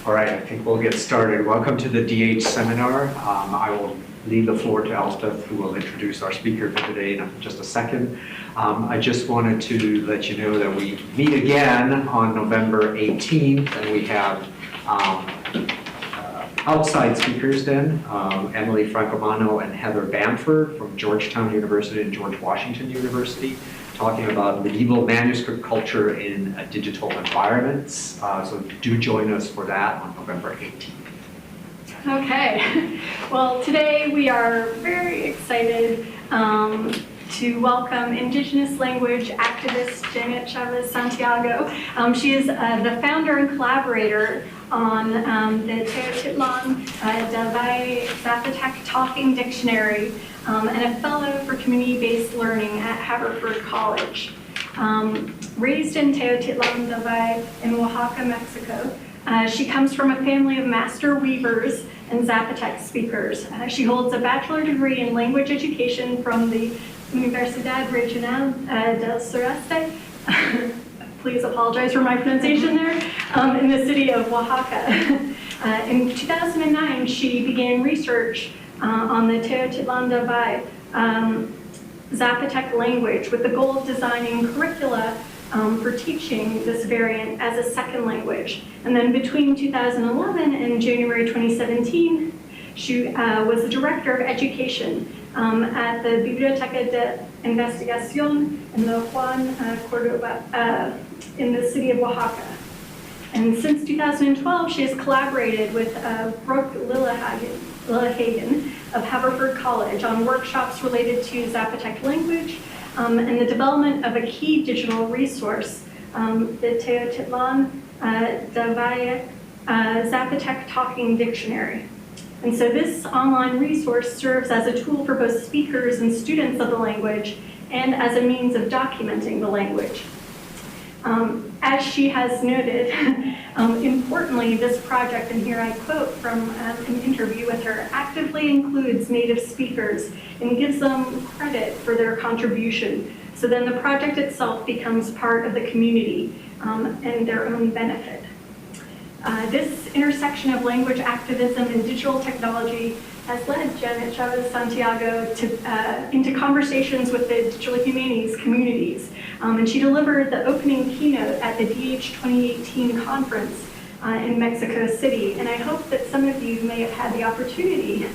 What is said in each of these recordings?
All right, I think we'll get started. Welcome to the DH seminar. I will leave the floor to Elspeth, who will introduce our speaker for today in just a second. I just wanted to let you know that we meet again on November 18th, and we have outside speakers then, Emily Francomano and Heather Bamford from Georgetown University and George Washington University, talking about medieval manuscript culture in digital environments. So do join us for that on November 18th. Okay, well today we are very excited to welcome Indigenous language activist Janet Chávez Santiago. She is the founder and collaborator on the Teotitlan del Valle Zapotec Talking Dictionary and a fellow for community-based learning at Haverford College. Raised in Teotitlan del Valle in Oaxaca, Mexico, she comes from a family of master weavers and Zapotec speakers. She holds a bachelor degree in language education from the Universidad Regional del Sureste. Please apologize for my pronunciation there, in the city of Oaxaca. In 2009, she began research on the Teotitlan del Valle Zapotec language with the goal of designing curricula for teaching this variant as a second language. And then between 2011 and January 2017, she was the director of education at the Biblioteca de Investigación in the Juan Córdoba in the city of Oaxaca. And since 2012, she has collaborated with Brooke Lillehagen of Haverford College on workshops related to Zapotec language and the development of a key digital resource, the Teotitlan del Valle Zapotec Talking Dictionary. And so this online resource serves as a tool for both speakers and students of the language and as a means of documenting the language. As she has noted, importantly, this project, and here I quote from an interview with her, actively includes Native speakers and gives them credit for their contribution. So then the project itself becomes part of the community and their own benefit. This intersection of language activism and digital technology has led Janet Chávez Santiago into conversations with the digital humanities communities. And she delivered the opening keynote at the DH 2018 conference in Mexico City. And I hope that some of you may have had the opportunity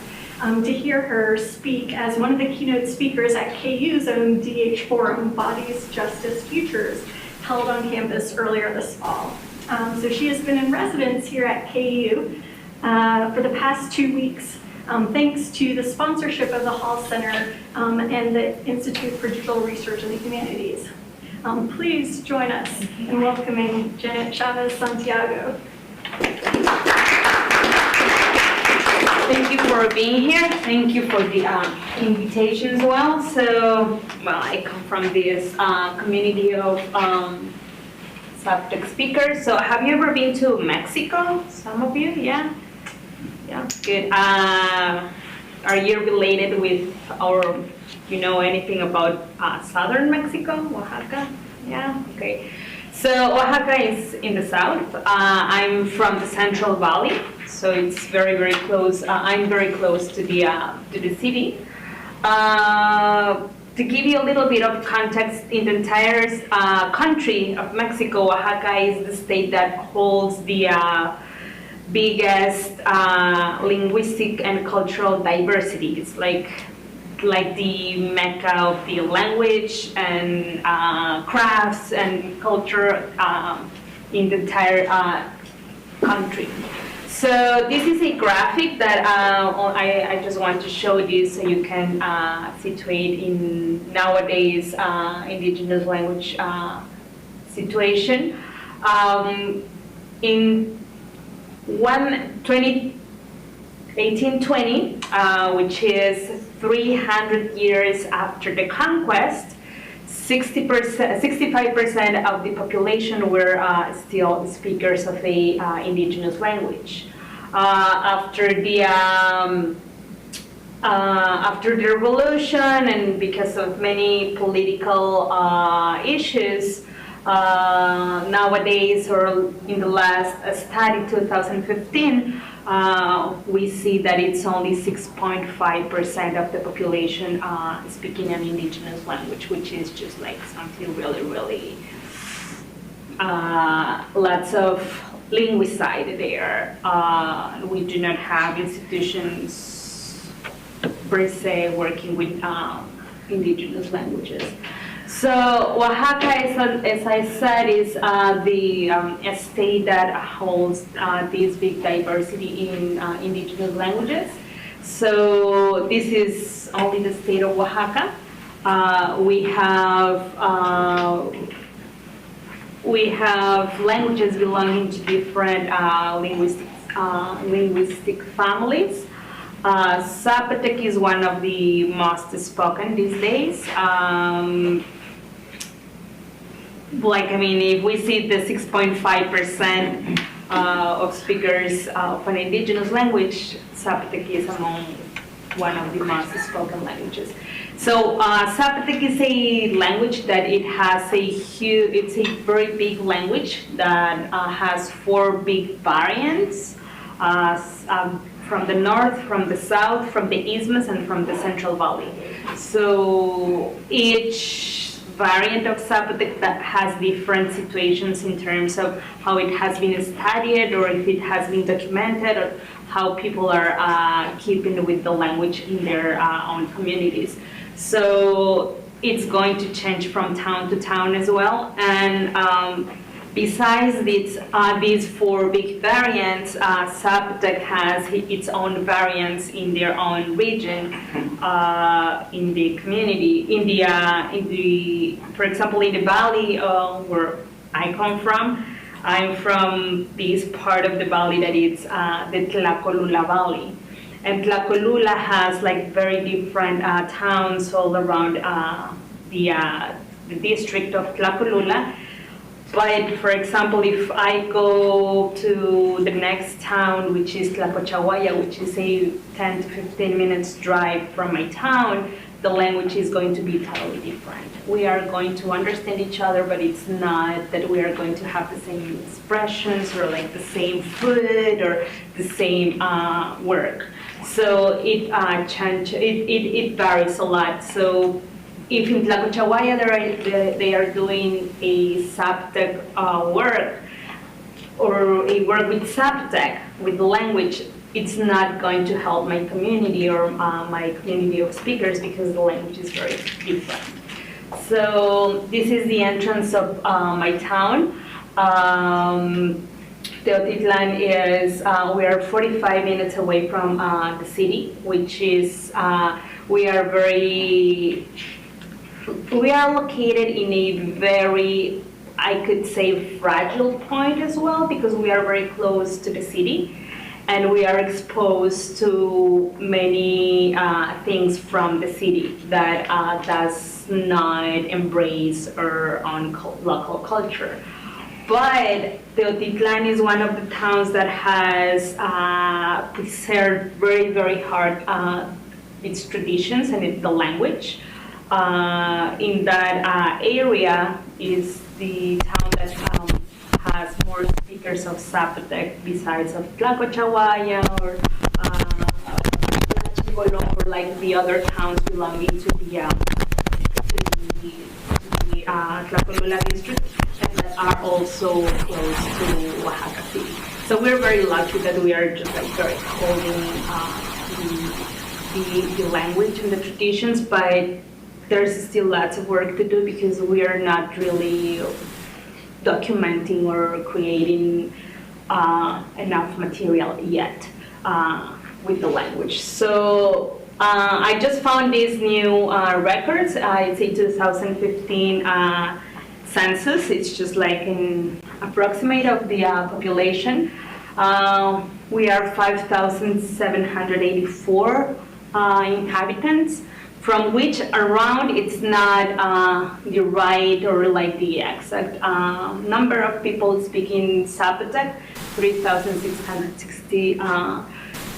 to hear her speak as one of the keynote speakers at KU's own DH Forum, Bodies, Justice, Futures, held on campus earlier this fall. So she has been in residence here at KU for the past 2 weeks, thanks to the sponsorship of the Hall Center and the Institute for Digital Research in the Humanities. Please join us in welcoming Janet Chávez Santiago. Thank you for being here. Thank you for the invitation as well. So, I come from this community of Zapotec speakers. So have you ever been to Mexico? Some of you, yeah? Yeah, good. Are you related with, or you know anything about southern Mexico, Oaxaca? Yeah, okay. So Oaxaca is in the south. I'm from the Central Valley, so it's very, very close. I'm very close to the city. To give you a little bit of context, in the entire country of Mexico, Oaxaca is the state that holds the biggest linguistic and cultural diversity. It's like the mecca of the language and crafts and culture in the entire country. So this is a graphic that I just want to show you so you can situate in nowadays Indigenous language situation. In 1820, which is 300 years after the conquest, 65% of the population were still speakers of the Indigenous language. After the revolution and because of many political issues, Nowadays, or in the last study, 2015, we see that it's only 6.5% of the population speaking an indigenous language, which is just like something really, really, lots of linguicide there. We do not have institutions per se working with indigenous languages. So Oaxaca, as I said, is the a state that holds this big diversity in indigenous languages. So this is only the state of Oaxaca. We have languages belonging to different linguistic families. Zapotec is one of the most spoken these days. If we see the 6.5% of speakers of an indigenous language, Zapotec is among one of the most spoken languages. So Zapotec is a language that it's a very big language that has 4 big variants. From the north, from the south, from the isthmus, and from the Central Valley. So each variant of Zapotec that has different situations in terms of how it has been studied, or if it has been documented, or how people are keeping with the language in their own communities. So it's going to change from town to town as well. And besides these 4 big variants, Zapotec has its own variants in their own region, in the community. For example, in the valley where I come from, I'm from this part of the valley that is the Tlacolula Valley. And Tlacolula has like very different towns all around the district of Tlacolula. But for example, if I go to the next town, which is Tlacochahuaya, which is a 10 to 15 minutes drive from my town, the language is going to be totally different. We are going to understand each other, but it's not that we are going to have the same expressions or like the same food or the same work. So it varies a lot. So if in Tlacochahuaya they are doing a Zapotec work, or a work with Zapotec, with the language, it's not going to help my community or my community of speakers, because the language is very different. So this is the entrance of my town. Teotitlán is, we are 45 minutes away from the city, which is, we are located in a very, I could say, fragile point as well, because we are very close to the city and we are exposed to many things from the city that does not embrace our own local culture. But Teotitlán is one of the towns that has preserved very, very hard its traditions and the language. In that area is the town that has more speakers of Zapotec besides of Tlacochahuaya or Chibolo, or like the other towns belonging to the Tlacolula district, and that are also close to Oaxaca City. So we're very lucky that we are just like very holding the language and the traditions, but there's still lots of work to do because we are not really documenting or creating enough material yet with the language. So I just found these new records. It's a 2015 census. It's just like an approximate of the population. We are 5,784 inhabitants, from which around, it's not the right or like the exact number of people speaking Zapotec, 3,660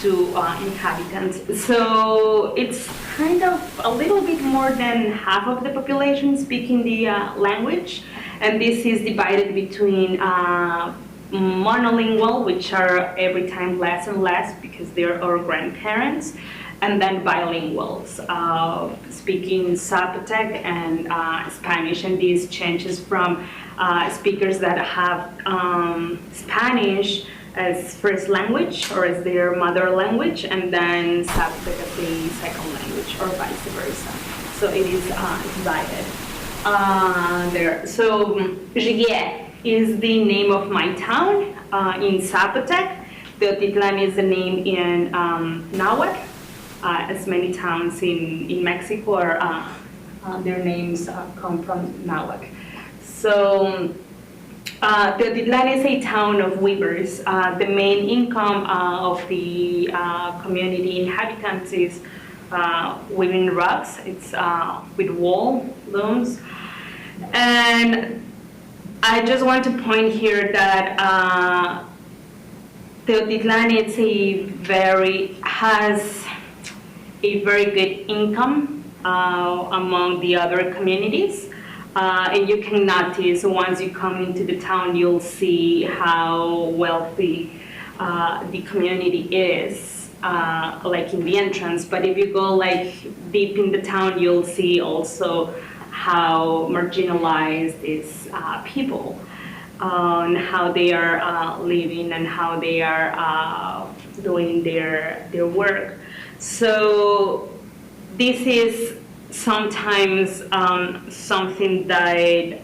to inhabitants. So it's kind of a little bit more than half of the population speaking the language, and this is divided between monolingual, which are every time less and less because they're our grandparents, and then bilinguals, speaking Zapotec and Spanish, and these changes from speakers that have Spanish as first language or as their mother language, and then Zapotec as the second language, or vice versa. So it is divided there. So Jiguet is the name of my town in Zapotec. Teotitlan is the name in Nahuatl, as many towns in Mexico are, their names come from Nahuatl. So Teotitlán is a town of weavers. The main income of the community inhabitants is weaving rugs. It's with wool looms. And I just want to point here that Teotitlán has a very good income among the other communities. And you can notice once you come into the town, you'll see how wealthy the community is, like in the entrance. But if you go like deep in the town, you'll see also how marginalized is people, and how they are living and how they are doing their work. So this is sometimes something that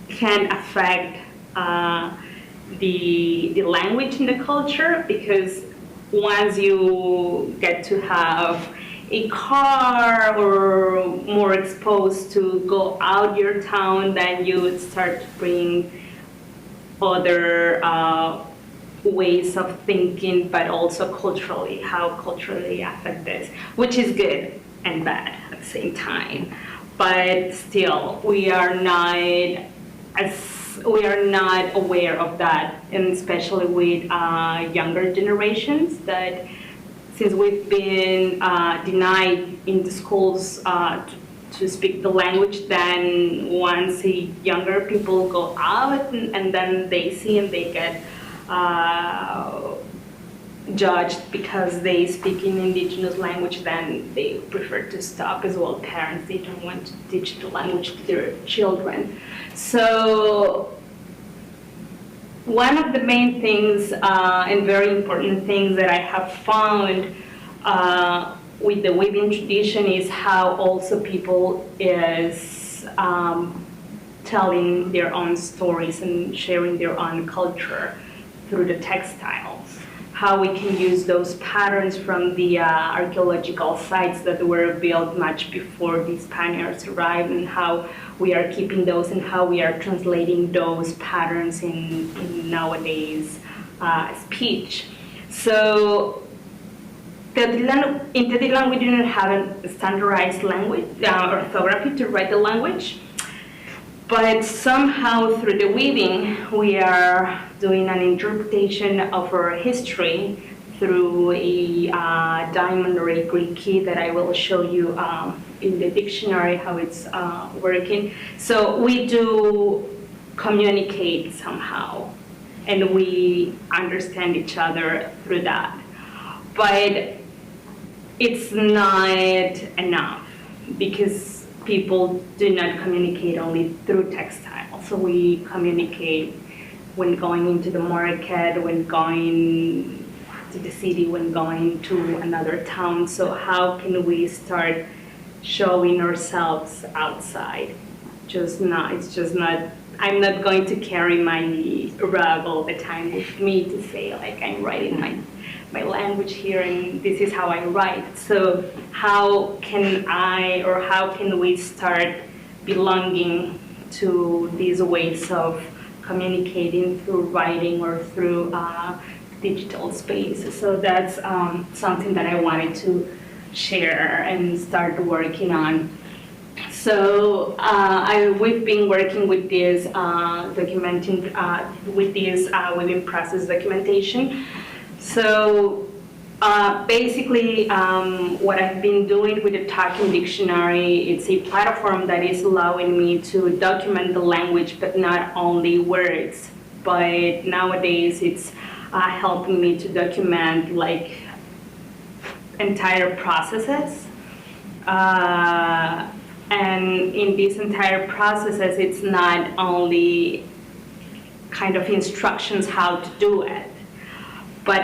can affect the language and the culture, because once you get to have a car or more exposed to go out your town, then you would start to bring other ways of thinking, but also culturally, how culturally affect this, which is good and bad at the same time. But still, we are not aware of that, and especially with younger generations, that since we've been denied in the schools to speak the language, then once younger people go out and then they see and they get judged because they speak in Indigenous language, then they prefer to stop as well. Parents, they don't want to teach the language to their children. So one of the main things and very important things that I have found with the weaving tradition is how also people is telling their own stories and sharing their own culture through the textiles. How we can use those patterns from the archaeological sites that were built much before the Spaniards arrived, and how we are keeping those and how we are translating those patterns in nowadays speech. So in Teotitlán, we didn't have a standardized language, orthography to write the language. But somehow through the weaving, we are doing an interpretation of our history through a diamond or a Greek key that I will show you in the dictionary how it's working. So we do communicate somehow, and we understand each other through that. But it's not enough, because people do not communicate only through textile. So we communicate when going into the market, when going to the city, when going to another town. So how can we start showing ourselves outside? It's just not, I'm not going to carry my rug all the time with me to say like I'm writing my language here and this is how I write. So how can we start belonging to these ways of communicating through writing or through digital space? So that's something that I wanted to share and start working on. So we've been working with this documenting, with this weaving process documentation So basically, what I've been doing with the Talking Dictionary, it's a platform that is allowing me to document the language, but not only words. But nowadays, it's helping me to document like entire processes. And in these entire processes, it's not only kind of instructions how to do it, but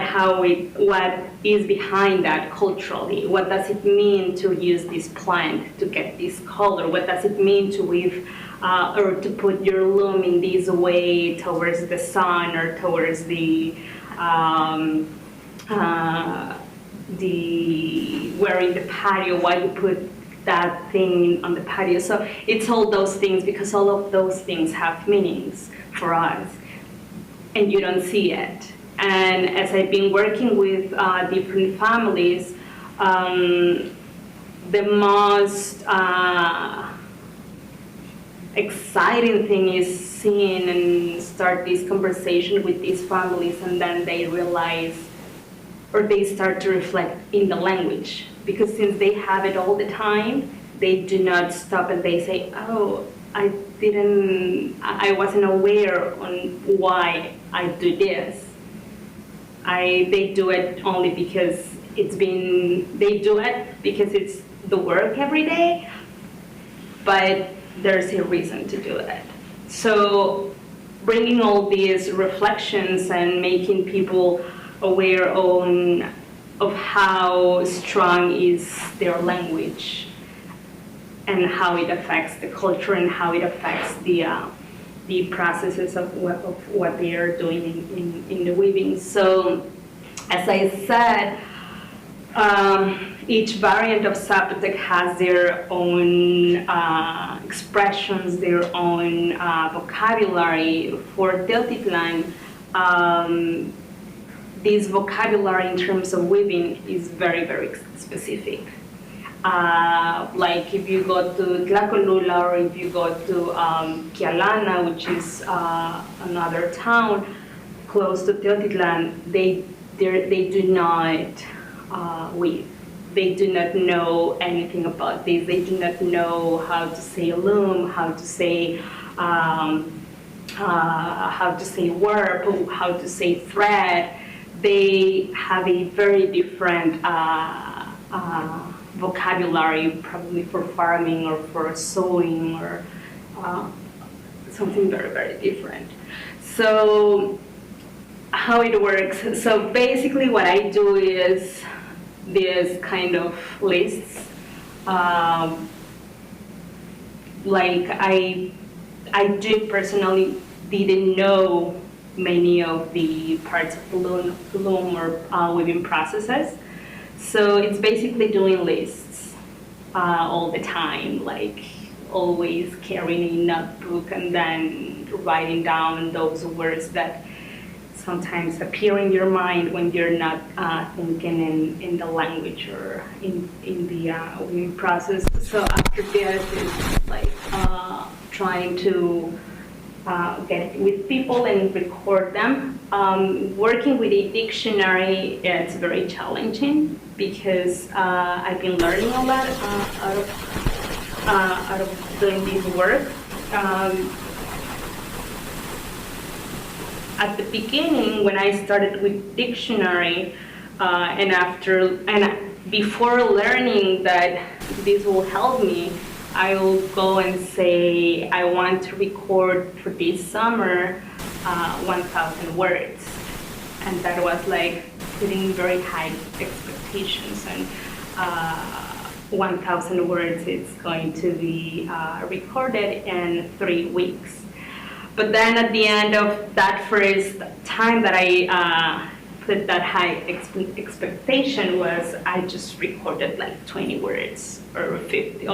what is behind that culturally. What does it mean to use this plant to get this color? What does it mean to weave or to put your loom in this way towards the sun or towards the where in the patio, why you put that thing on the patio. So it's all those things, because all of those things have meanings for us, and you don't see it. And as I've been working with different families, the most exciting thing is seeing and start this conversation with these families, and then they realize, or they start to reflect in the language. Because since they have it all the time, they do not stop and they say, oh, I wasn't aware on why I do this. They do it only because they do it because it's the work every day, but there's a reason to do it. So bringing all these reflections and making people aware of how strong is their language and how it affects the culture and how it affects the processes of what they are doing in the weaving. So, as I said, each variant of Zapotec has their own expressions, their own vocabulary. For Teotitlán, this vocabulary in terms of weaving is very, very specific. Like if you go to Tlacolula or if you go to Kialana, which is another town close to Teotitlán, they do not weave. They do not know anything about this. They do not know how to say loom, how to say warp, how to say thread. They have a very different vocabulary, probably for farming or for sewing or something very, very different. So how it works. So basically what I do is this kind of lists. Like I personally didn't know many of the parts of the loom or weaving processes. So it's basically doing lists all the time, like always carrying a notebook and then writing down those words that sometimes appear in your mind when you're not thinking in the language or in the weaving process. So after this, it's like trying to get with people and record them. Working with a dictionary, it's very challenging because I've been learning a lot out of doing this work. At the beginning, when I started with dictionary, and before learning that this will help me, I will go and say, I want to record for this summer 1,000 words. And that was like putting very high expectations. And 1,000 words is going to be recorded in 3 weeks. But then at the end of that first time that I put that high expectation was I just recorded like 20 words or 50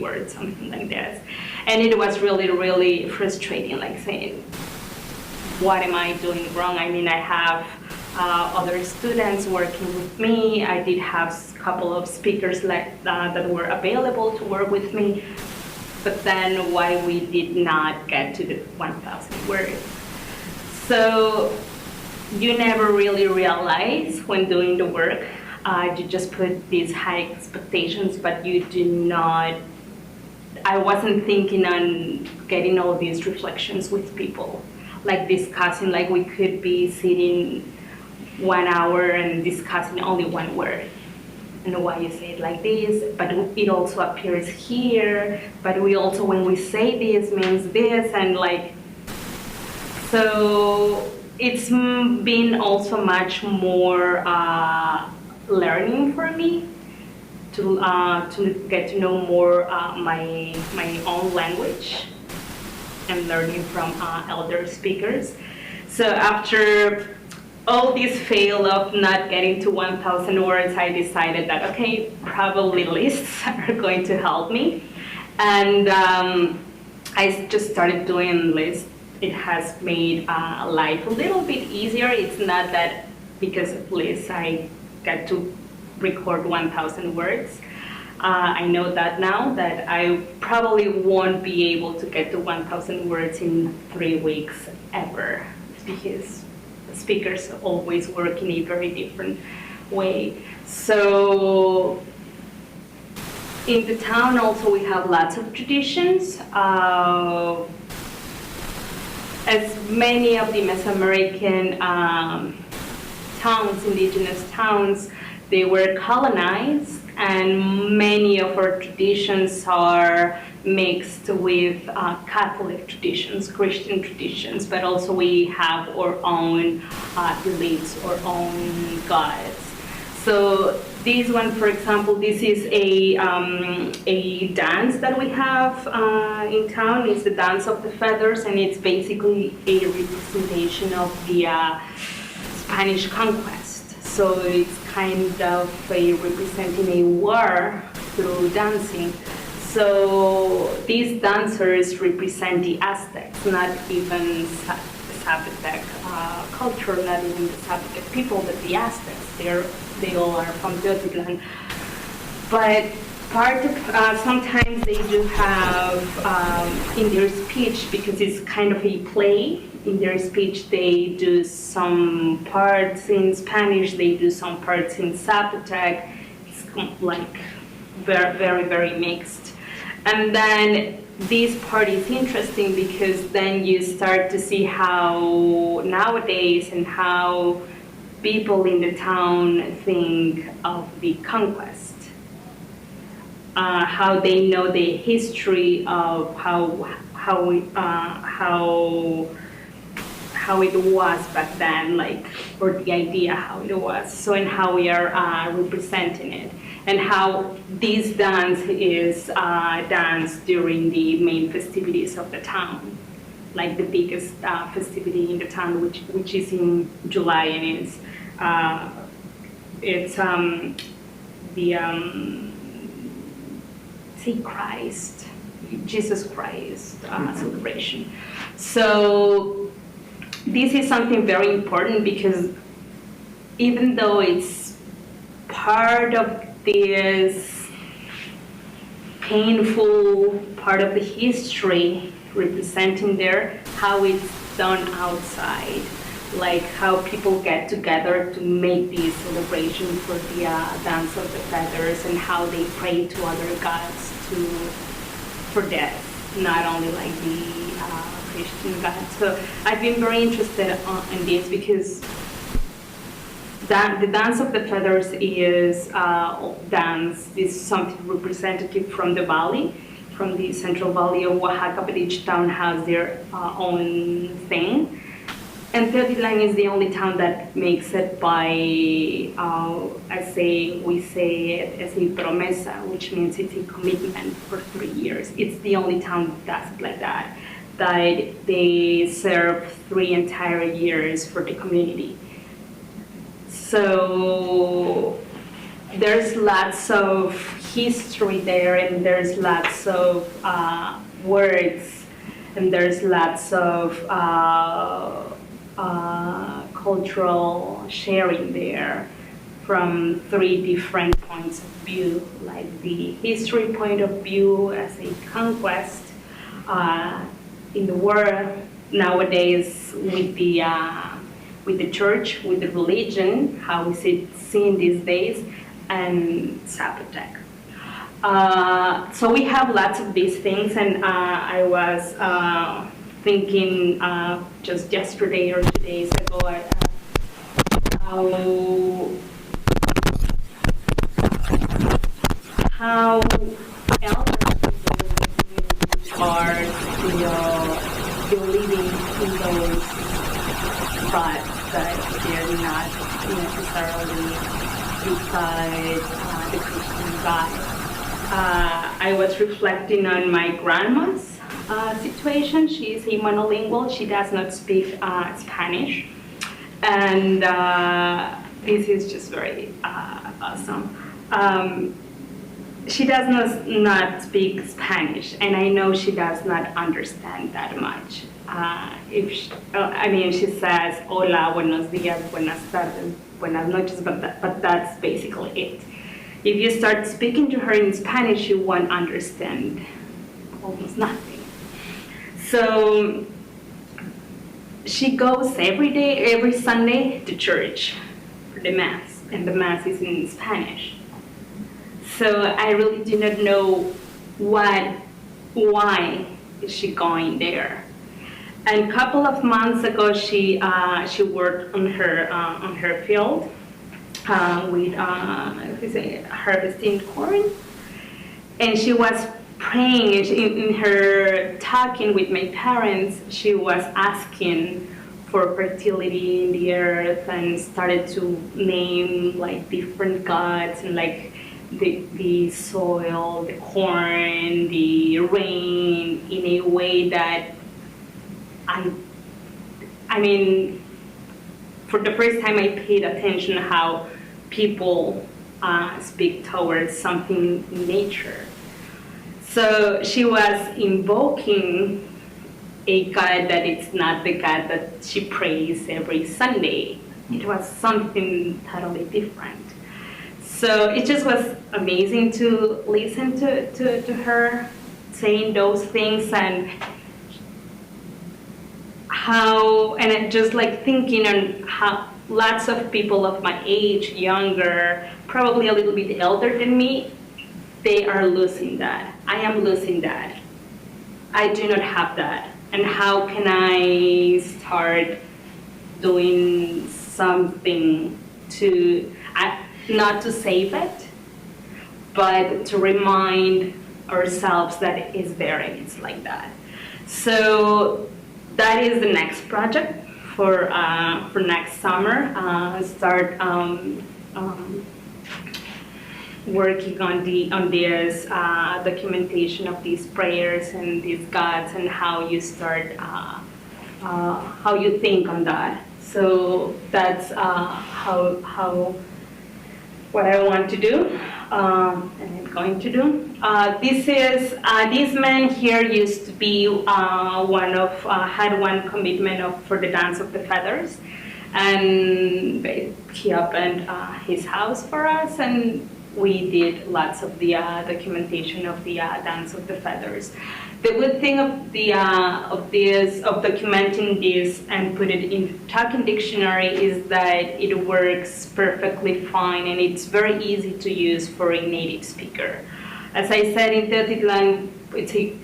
words, something like this. And it was really, really frustrating, like saying, what am I doing wrong? I mean, I have other students working with me. I did have a couple of speakers that were available to work with me. But then why we did not get to the 1,000 words. So you never really realize when doing the work. You just put these high expectations, but you do not. I wasn't thinking on getting all these reflections with people, like discussing, like we could be sitting 1 hour and discussing only one word and why you say it like this, but it also appears here, but we also, when we say this, means this, and like, so it's been also much more learning for me to get to know more my own language and learning from elder speakers. So after all this fail of not getting to 1,000 words, I decided that, okay, probably lists are going to help me. And I just started doing lists. It has made life a little bit easier. It's not that because of lists I get to record 1,000 words. I know that now, that I probably won't be able to get to 1,000 words in 3 weeks ever, because speakers always work in a very different way. So in the town also we have lots of traditions. As many of the Mesoamerican towns, indigenous towns, they were colonized, and many of our traditions are mixed with Catholic traditions, Christian traditions, but also we have our own beliefs, our own gods. So this one, for example, this is a dance that we have in town. It's the dance of the feathers, and it's basically a representation of the Spanish conquest. So it's kind of representing a war through dancing. So these dancers represent the Aztecs, not even Zapotec culture, not even the Zapotec people, but the Aztecs. They all are from Teotitlan. But part of, sometimes they do have in their speech, because it's kind of a play, in their speech they do some parts in Spanish, they do some parts in Zapotec. It's like very, very, very mixed. And then this part is interesting because then you start to see how nowadays and how people in the town think of the conquest, how they know the history of how it was back then, like, or the idea how it was. So, and how we are representing it, and how this dance is danced during the main festivities of the town, like the biggest festivity in the town, which is in July, and it's the Christ, Jesus Christ celebration. So this is something very important, because even though it's part of this painful part of the history representing there, how it's done outside, like how people get together to make this celebration for the dance of the feathers, and how they pray to other gods for death, not only like the Christian gods. So I've been very interested in this, because the dance of the feathers is something representative from the valley, from the central valley of Oaxaca, but each town has their own thing. And Teotitlán is the only town that makes it by, we say it as a promesa, which means it's a commitment for 3 years. It's the only town that does it like that, that they serve 3 entire years for the community. So there's lots of history there, and there's lots of words, and there's lots of cultural sharing there from 3 different points of view, like the history point of view as a conquest in the world nowadays with the with the church, with the religion, how is it seen these days, and Zapotec. So we have lots of these things, and I was thinking just yesterday or 2 days ago how elder people are believing in those thoughts that they're not necessarily beside the Christian God. I was reflecting on my grandma's situation. She is a monolingual. She does not speak Spanish. And this is just very awesome. She does not speak Spanish, and I know she does not understand that much. She says, hola, buenos días, buenas tardes, buenas noches, but that's basically it. If you start speaking to her in Spanish, you won't understand almost nothing. So she goes every Sunday to church for the Mass, and the Mass is in Spanish. So I really do not know why is she going there. And a couple of months ago, she worked on her field with harvesting corn, and she was praying. In her talking with my parents, she was asking for fertility in the earth and started to name like different gods and like the soil, the corn, the rain, in a way that I mean, for the first time I paid attention how people speak towards something in nature. So she was invoking a God that it's not the God that she prays every Sunday. It was something totally different. So it just was amazing to listen to her saying those things, and just like thinking on how lots of people of my age, younger, probably a little bit elder than me, they are losing that. I am losing that. I do not have that. And how can I start doing something to, not to save it, but to remind ourselves that it is there and it's like that. So that is the next project for next summer. Start working on this documentation of these prayers and these gods, and how you start, how you think on that. So that's what I want to do, and I'm going to do. This man here used to be had one commitment for the Dance of the Feathers, and he opened his house for us, and we did lots of the documentation of the Dance of the Feathers. The good thing of documenting this and put it in Talking Dictionary is that it works perfectly fine, and it's very easy to use for a native speaker. As I said, in Teotitlán, it's a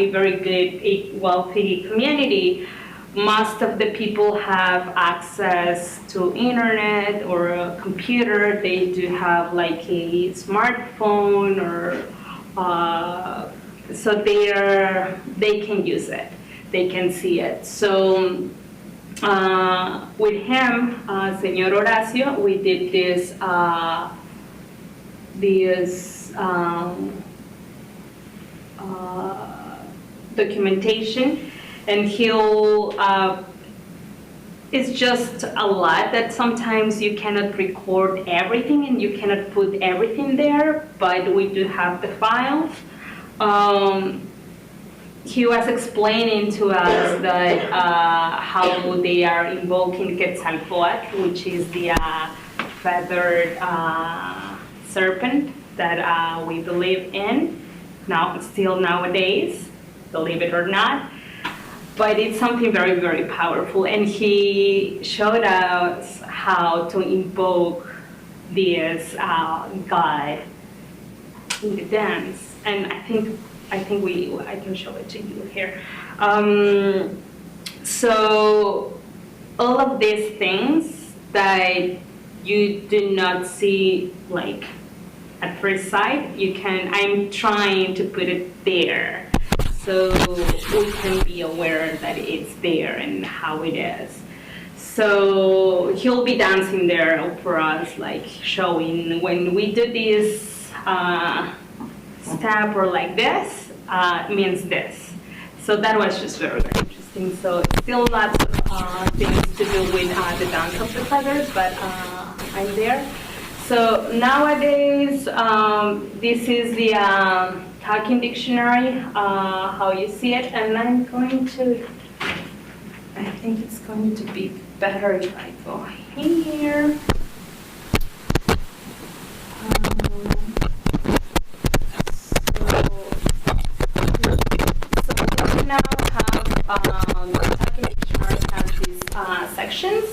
very good, wealthy community. Most of the people have access to internet or a computer. They do have like a smartphone, or so they can use it. They can see it. So with him, Señor Horacio, we did this documentation. And it's just a lot that sometimes you cannot record everything and you cannot put everything there, but we do have the files. He was explaining to us that how they are invoking Quetzalcoatl, which is the feathered serpent that we believe in still nowadays, believe it or not. but it's something very, very powerful. And he showed us how to invoke this God in the dance. And I think I can show it to you here. So all of these things that you do not see like at first sight, I'm trying to put it there so we can be aware that it's there and how it is. So he'll be dancing there for us, like showing when we do this step or like this, means this. So that was just very, very interesting. So still lots of things to do with the dance of the feathers, but I'm there. So nowadays, this is the talking dictionary, how you see it, and I think it's going to be better if I go here. So we now have the talking dictionary has these sections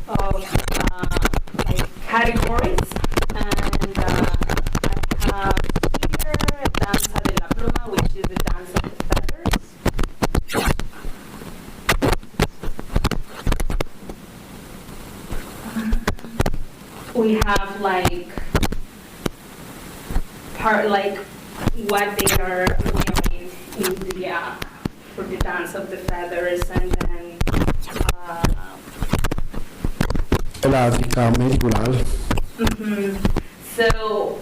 of like categories, and I have here danza de la pluma, which is the dance of the feathers. We have like what they are wearing in the for the dance of the feathers, and then So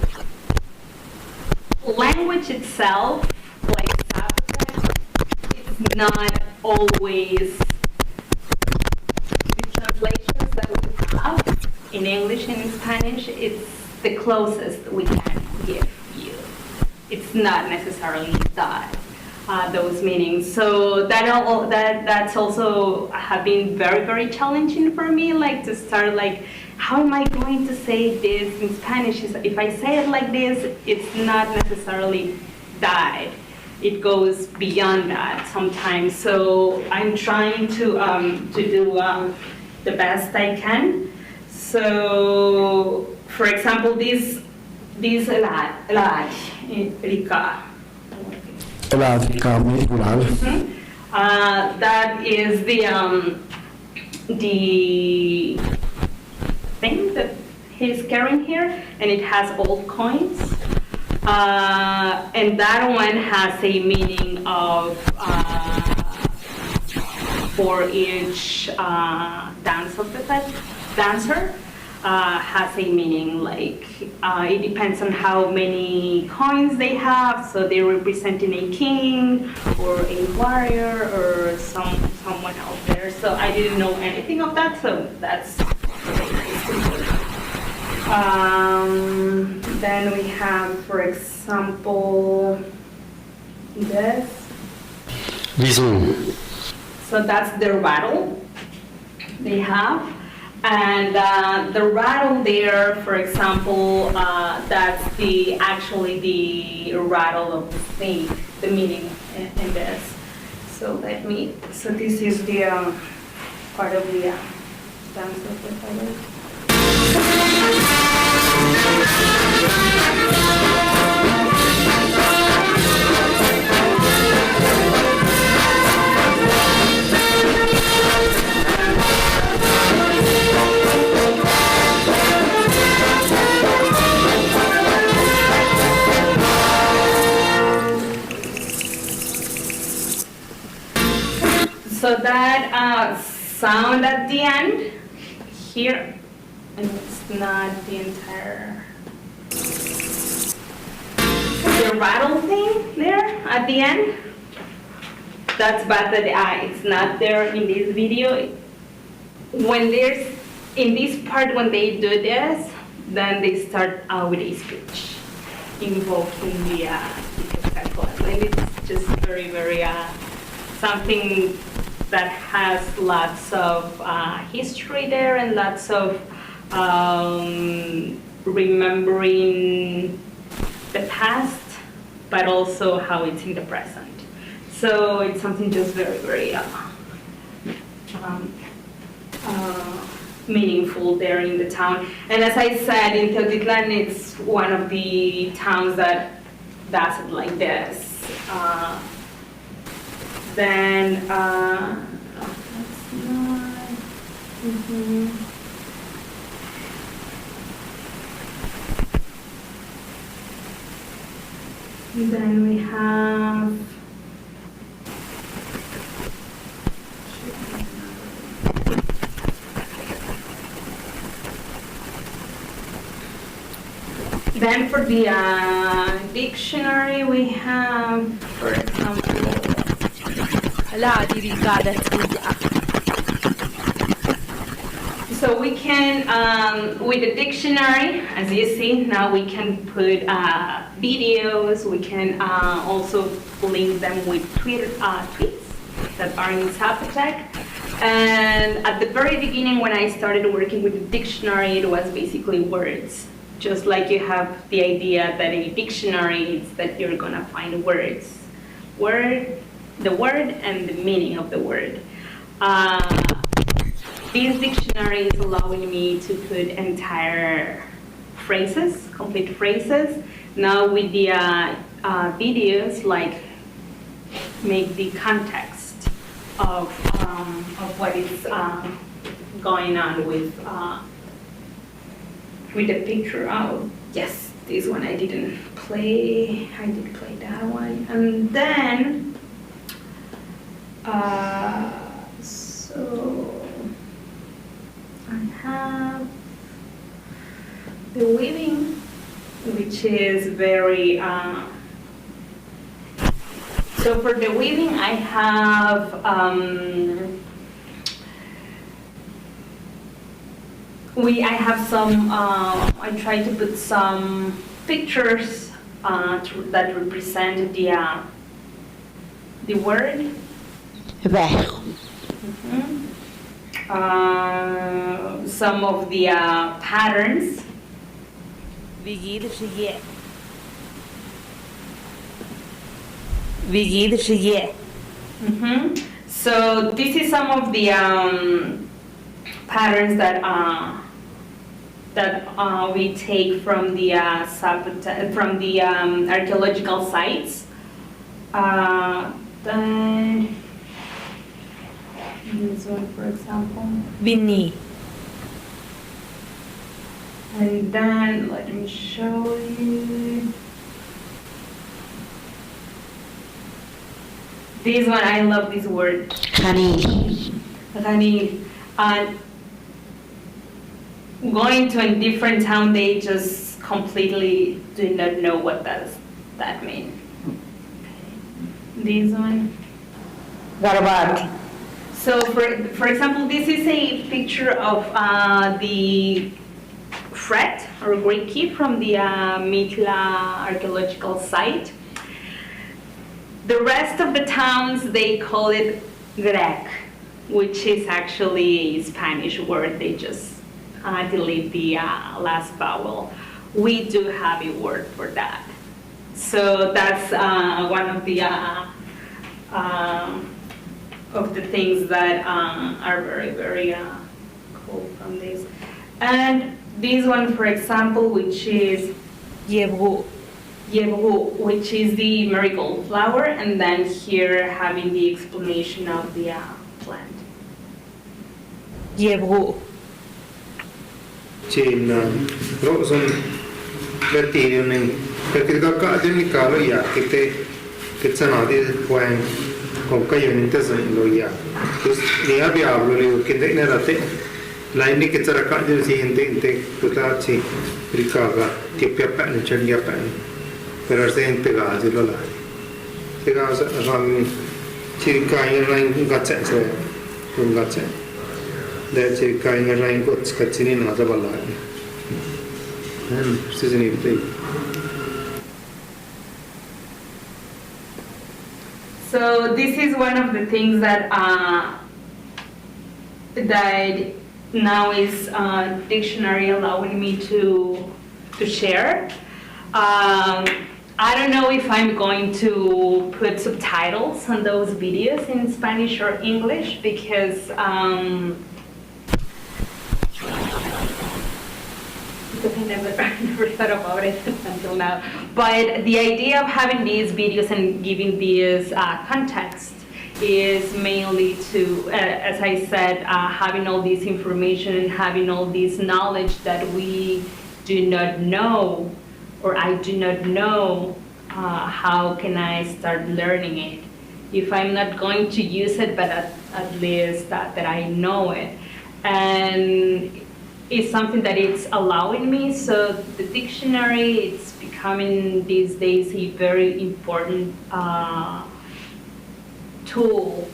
language itself, like Zapotec, it's not always the translations that we have in English and in Spanish. It's the closest we can give you. It's not necessarily that. Those meanings. So that's also have been very, very challenging for me, like to start like, how am I going to say this in Spanish? If I say it like this, it's not necessarily that. It goes beyond that sometimes. So I'm trying to do the best I can. So, for example, this Rika. That is the thing that he's carrying here, and it has old coins. And that one has a meaning of for each dance of the dancer. Has a meaning, like it depends on how many coins they have, so they're representing a king or a warrior or someone out there. So I didn't know anything of that, so that's very nice to know. Then we have, for example, this. So that's the rattle they have. And the rattle there, for example, that's actually the rattle of the snake, the meaning in this. So this is the part of the dance of the feathers. So that sound at the end here, and it's not the entire, the rattle thing there at the end, that's bad that it's not there in this video. When there's, in this part, when they do this, then they start with a speech, invoking the spectacle. And it's just very, very, something that has lots of history there and lots of remembering the past, but also how it's in the present. So it's something just very, very meaningful there in the town. And as I said, in Teotitlan, it's one of the towns that does it like this. Then, that's not, Then we have Then for the dictionary, we have, for example, so we can, with the dictionary, as you see, now we can put videos, we can also link them with tweets that are in Zapotec. And at the very beginning, when I started working with the dictionary, it was basically words. Just like you have the idea that a dictionary is that you're gonna find words. The word and the meaning of the word. This dictionary is allowing me to put entire phrases, complete phrases. Now with the videos, like make the context of what is going on with the picture. Oh, yes, this one I didn't play. I did play that one. And then, so I have the weaving, which is very, so for the weaving I have, I have some, I try to put some pictures that represent the word. Some of the patterns. So this is some of the patterns that we take from the from the archaeological sites. Then this one, for example. Vinny. And then let me show you. This one, I love this word. Khani. Rani. Going to a different town, they just completely do not know what does that mean. This one. Garbat. So for example, this is a picture of the fret or great key from the Mitla archaeological site. The rest of the towns, they call it grec, which is actually a Spanish word. They just delete the last vowel. We do have a word for that. So that's one of the things that are very, very cool from this. And this one, for example, which is Yebru. which is the marigold flower, and then here having the explanation of the plant. Yebru. Chin Rosen Bertinian Perché demi calo ya che sono di point con che io intesa lo ya. Ni abbiamo lo che ne rate line che c'era cade si inte potaci ricaga che piappa ne c'è gli appan per se integrare lo là. Che cosa ram circa in line gaccia se un gaccia. Da circa in line ko scacini na da balla. Season it. So this is one of the things that that now is dictionary allowing me to share. I don't know if I'm going to put subtitles on those videos in Spanish or English because I never thought about it until now. But the idea of having these videos and giving these context is mainly to, as I said, having all this information and having all this knowledge that we do not know, or I do not know, how can I start learning it? If I'm not going to use it, but at least that I know it. And it's something that it's allowing me, so the dictionary, it's becoming these days a very important tool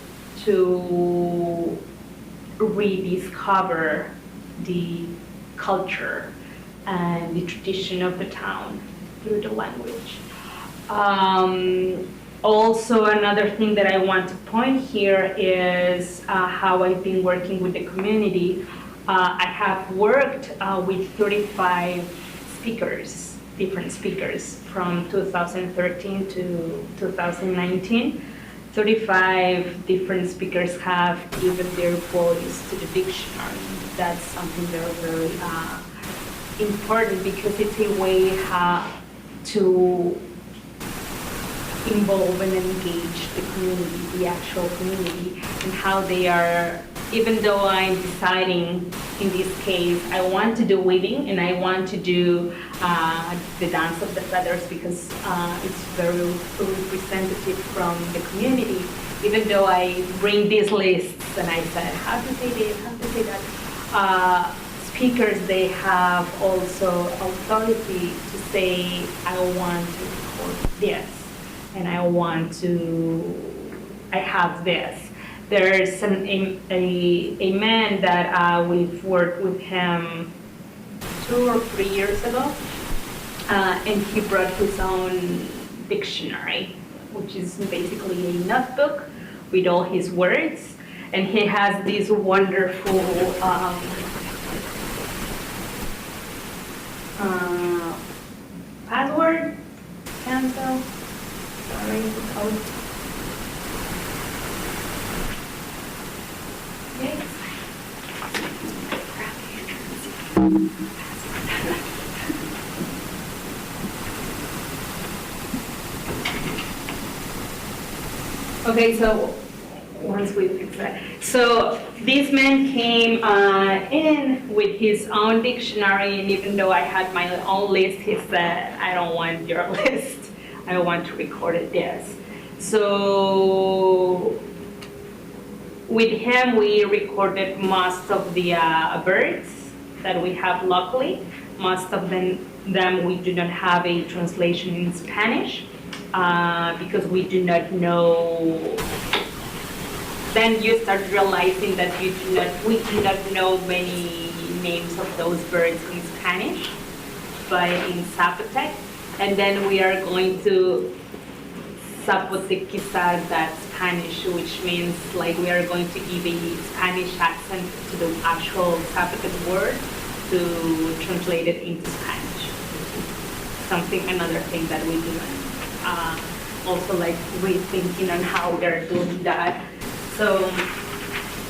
to rediscover the culture and the tradition of the town through the language. Also, another thing that I want to point here is how I've been working with the community. I have worked with 35 speakers, different speakers, from 2013 to 2019. 35 different speakers have given their voice to the dictionary. That's something very, very important because it's a way to involve and engage the community, the actual community, and how they are, even though I'm deciding in this case, I want to do weaving and I want to do the dance of the feathers because it's very representative from the community, even though I bring these lists and I said, how to say this, how to say that. Speakers, they have also authority to say, I want to record this, and I have this. There's a man that we've worked with him 2 or 3 years ago, and he brought his own dictionary, which is basically a notebook with all his words, and he has this wonderful password, cancel, sorry, code. Okay. Okay, so once we fix that. So this man came in with his own dictionary, and even though I had my own list, he said, I don't want your list. I want to record this. So with him, we recorded most of the birds that we have locally. Most of them we do not have a translation in Spanish because we do not know. Then you start realizing that we do not know many names of those birds in Spanish, but in Zapotec. And then we are going to Zapotec-izar that Spanish, which means like we are going to give a Spanish accent to the actual Zapotec word to translate it into Spanish. Another thing that we do. Also like rethinking on how they're doing that. So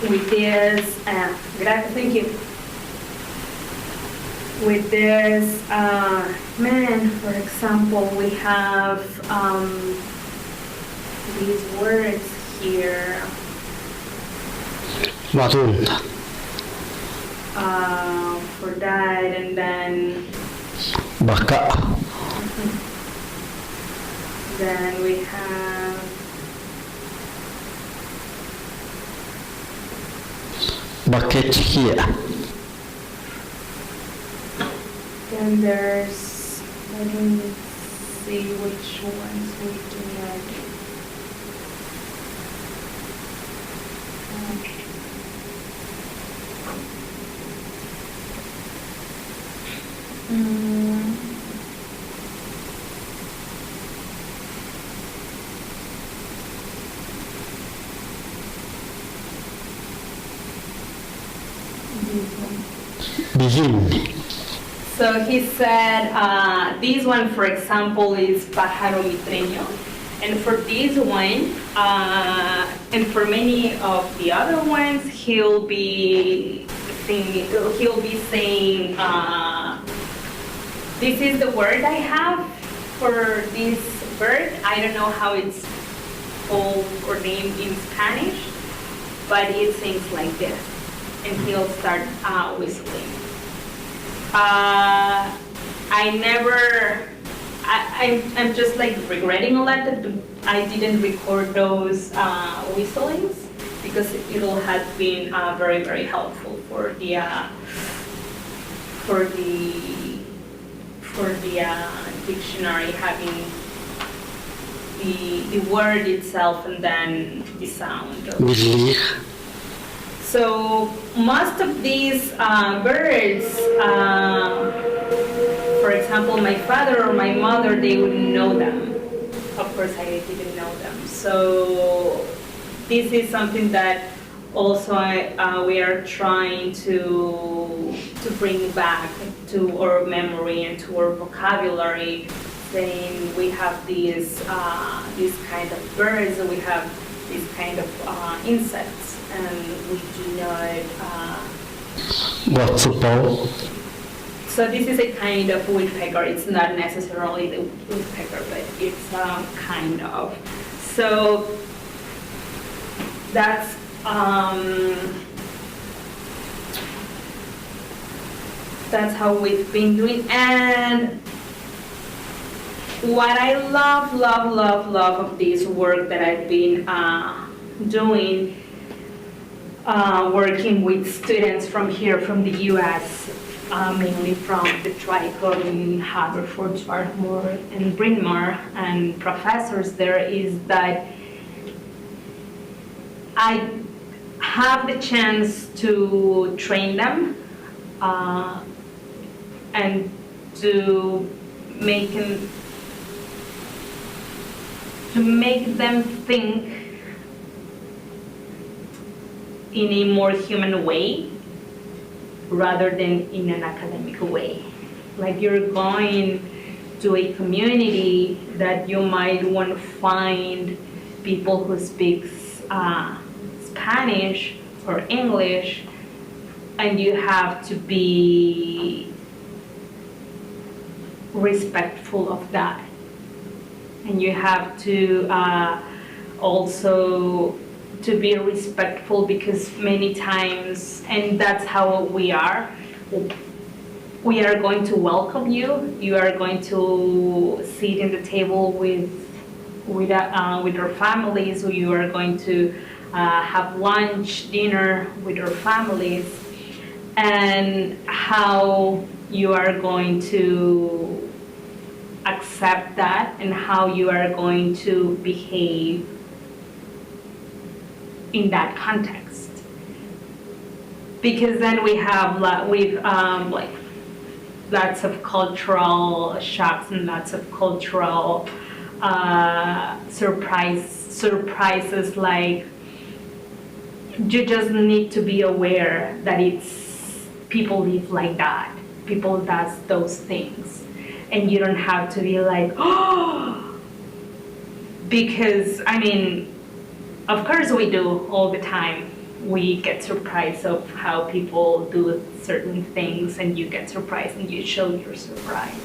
with this, thank you. With this man, for example, we have these words here. Matunda. For that, and then Baka. then we have Baketkia. then there's, let me see which ones we do not. Bijin. So he said, this one, for example, is pájaro mitreño. And for this one, and for many of the other ones, he'll be saying, this is the word I have for this bird. I don't know how it's called or named in Spanish, but it sings like this. And he'll start whistling. I'm just like regretting a lot that I didn't record those whistlings, because it'll have been very, very helpful for the dictionary, having the word itself and then the sound. Bilig. So most of these birds, for example, my father or my mother, they wouldn't know them. Of course, I didn't know them. So this is something that also we are trying to bring back to our memory and to our vocabulary, saying we have these kind of birds, we have these kind of insects, and we do not. What's the ball? So this is a kind of woodpecker. It's not necessarily the woodpecker, but it's kind of. So that's how we've been doing. And what I love of this work that I've been doing, working with students from here, from the U.S., mainly from the Tricom in Haverford, Swarthmore, and Bryn Mawr, and professors there, is that I have the chance to train them and to make them think in a more human way rather than in an academic way. Like, you're going to a community that you might want to find people who speak Spanish or English, and you have to be respectful of that. And you have to also to be respectful, because many times, and that's how we are going to welcome you. You are going to sit in the table with your families, or you are going to have lunch, dinner with your families, and how you are going to accept that and how you are going to behave in that context. Because then we have like lots of cultural shocks and lots of cultural surprises. Like, you just need to be aware that people live like that. People does those things, and you don't have to be like, oh, because I mean, of course we do all the time. We get surprised of how people do certain things, and you get surprised and you show your surprise.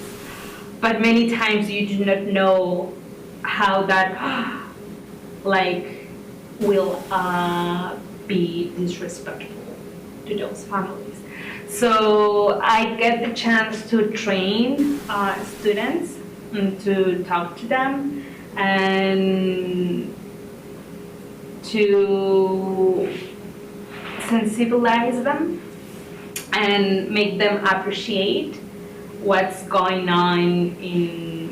But many times you do not know how that will be disrespectful to those families. So I get the chance to train students and to talk to them and to sensibilize them and make them appreciate what's going on in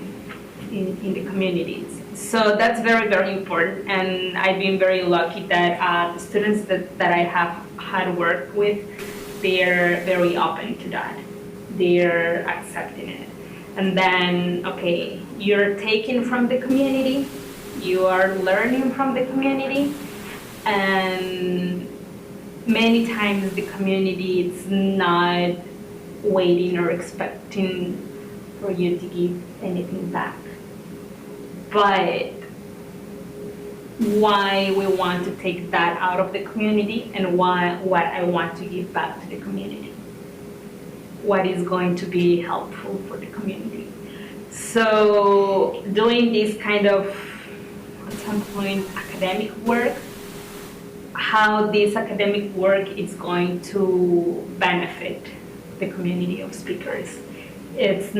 the communities. So that's very, very important, and I've been very lucky that the students that I have had work with, they're very open to that. They're accepting it. And then, okay, you're taking from the community, you are learning from the community, and many times the community is not waiting or expecting for you to give anything back. But why we want to take that out of the community and what I want to give back to the community. What is going to be helpful for the community. So doing this kind of, at some point, academic work, how this academic work is going to benefit the community of speakers. It's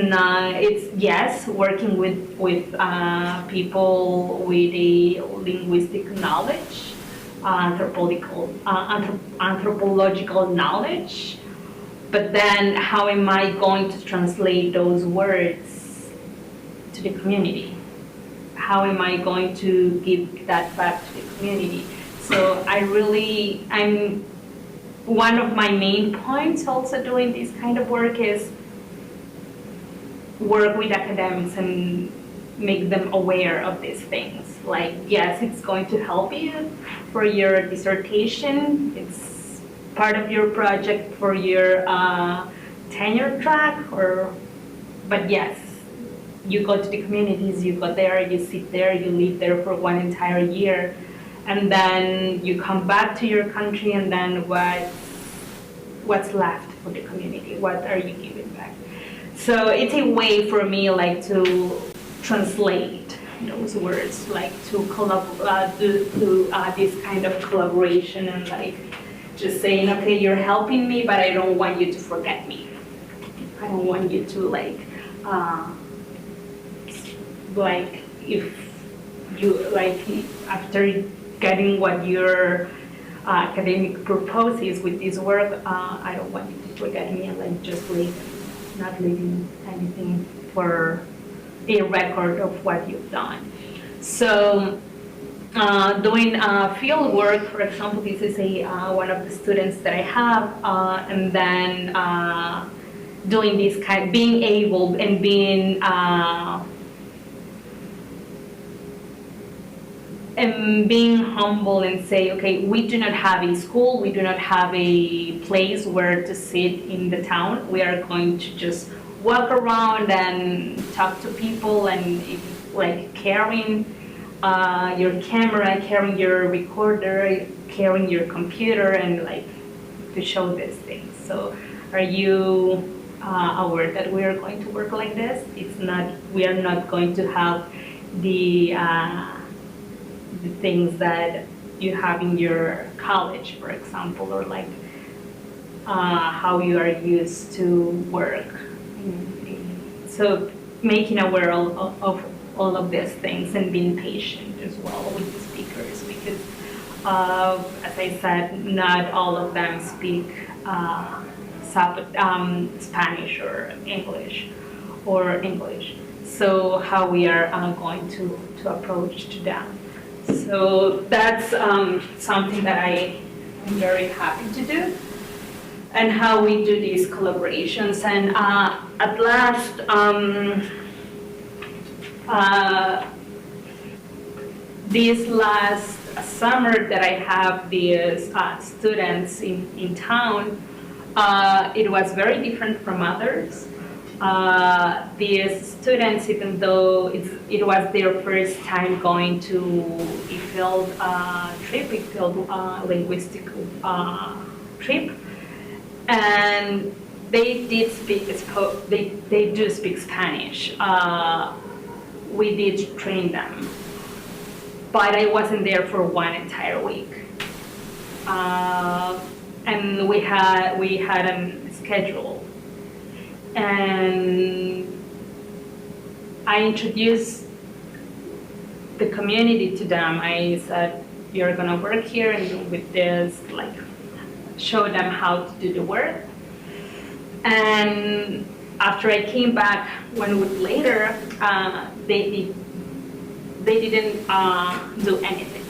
yes, working with people with a linguistic knowledge, anthropological knowledge, but then how am I going to translate those words to the community? How am I going to give that back to the community? So I'm one of my main points also doing this kind of work is work with academics and make them aware of these things. Like, yes, it's going to help you for your dissertation. It's part of your project for your tenure track, but yes, you go to the communities, you go there, you sit there, you live there for one entire year, and then you come back to your country, and then what's left for the community? What are you giving back? So it's a way for me, like, to translate those words, like to do this kind of collaboration and like just saying, okay, you're helping me, but I don't want you to forget me. I don't want you to if you after getting what your academic purpose is with this work, I don't want you to forget me and like just leave, not leaving anything for a record of what you've done. So doing field work, for example, this is one of the students that I have, and then doing this kind, being able and being humble and say, okay, we do not have a school, we do not have a place where to sit in the town. We are going to just walk around and talk to people and like carrying your camera, carrying your recorder, carrying your computer, and like to show these things. So are you aware that we are going to work like this? We are not going to have the things that you have in your college, for example, or like how you are used to work. So making aware of all of these things and being patient as well with the speakers, because as I said, not all of them speak Spanish or English. So how we are going to approach to them. So that's something that I am very happy to do, and how we do these collaborations. And at last, this last summer that I have these students in town, it was very different from others. These students, even though it was their first time going to a field linguistic trip, and they did they do speak Spanish. We did train them, but I wasn't there for one entire week, and we had a schedule. And I introduced the community to them. I said, you're gonna work here and with this, like, show them how to do the work. And after I came back 1 week later, they didn't do anything.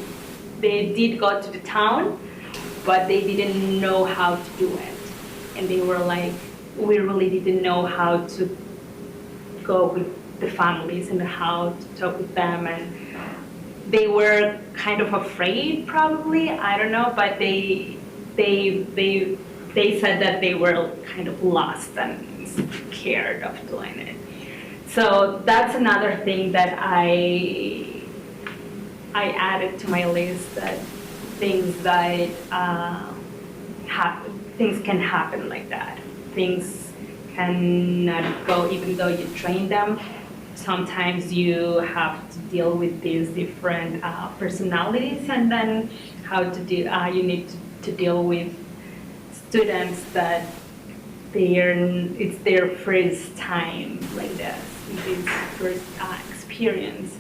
They did go to the town, but they didn't know how to do it. And they were like, we really didn't know how to go with the families and how to talk with them, and they were kind of afraid, probably, I don't know, but they they said that they were kind of lost and scared of doing it. So that's another thing that I added to my list, that things that things can happen like that. Things cannot go even though you train them. Sometimes you have to deal with these different personalities, and then how to deal. You need to deal with students that it's their first time like this, this first experience,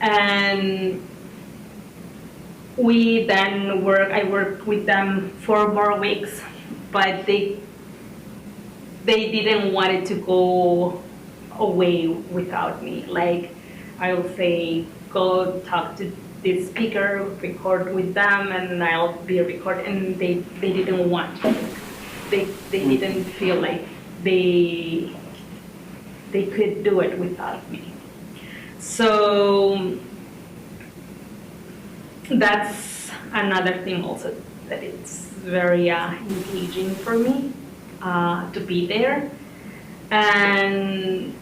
and I worked with them 4 more weeks, but they didn't want it to go away without me. Like, I will say, go talk to this speaker, record with them, and I'll be recorded, and they didn't want to. They didn't feel like they could do it without me. So that's another thing also, that it's very engaging for me to be there. And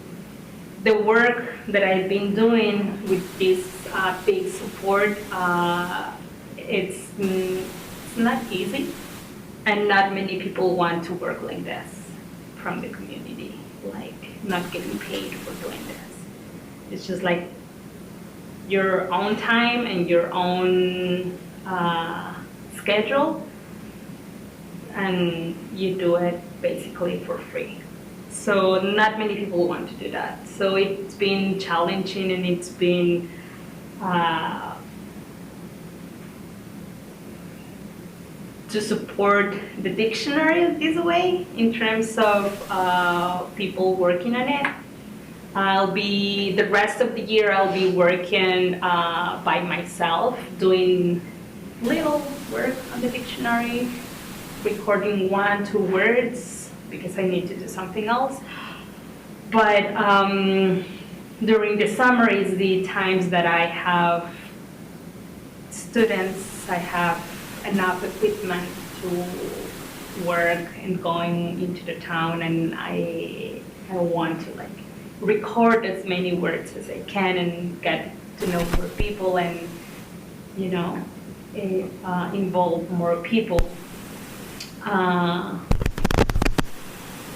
the work that I've been doing with this big support, it's not easy, and not many people want to work like this from the community, like not getting paid for doing this. It's just like your own time and your own schedule, and you do it basically for free. So not many people want to do that. So it's been challenging, and it's been to support the dictionary this way, in terms of people working on it. The rest of the year I'll be working by myself, doing little work on the dictionary, recording 1-2 words, because I need to do something else. But during the summer is the times that I have students, I have enough equipment to work and going into the town, and I want to like record as many words as I can and get to know more people, and involve more people.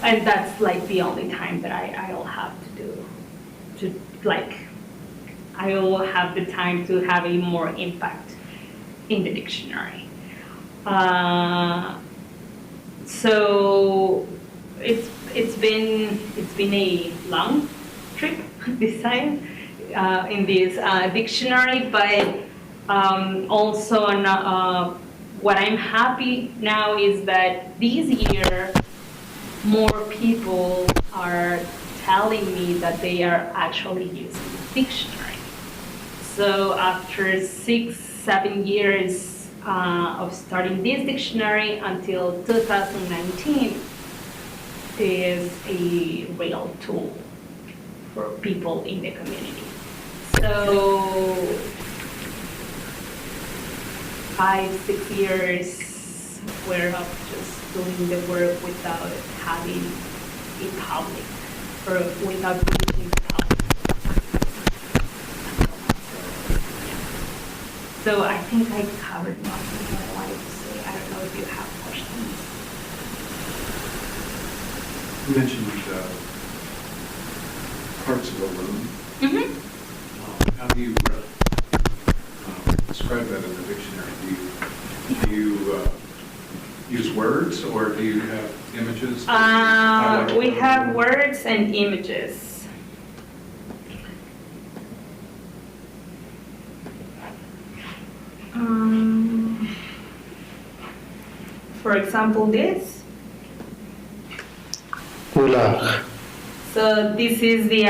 And that's like the only time that I'll have I will have the time to have a more impact in the dictionary. So it's been a long trip this time in this dictionary, but also what I'm happy now is that this year more people are telling me that they are actually using the dictionary. So after 6-7 years of starting this dictionary until 2019, it is a real tool for people in the community. So 5-6 years were of just doing the work without having a public, or without reaching the public. So I think I covered most of what I wanted to say. I don't know if you have questions. You mentioned parts of a room. Mm-hmm. How do you describe that in the dictionary? Do you use words, or do you have images? We have words and images. For example, this. Ular. So this is the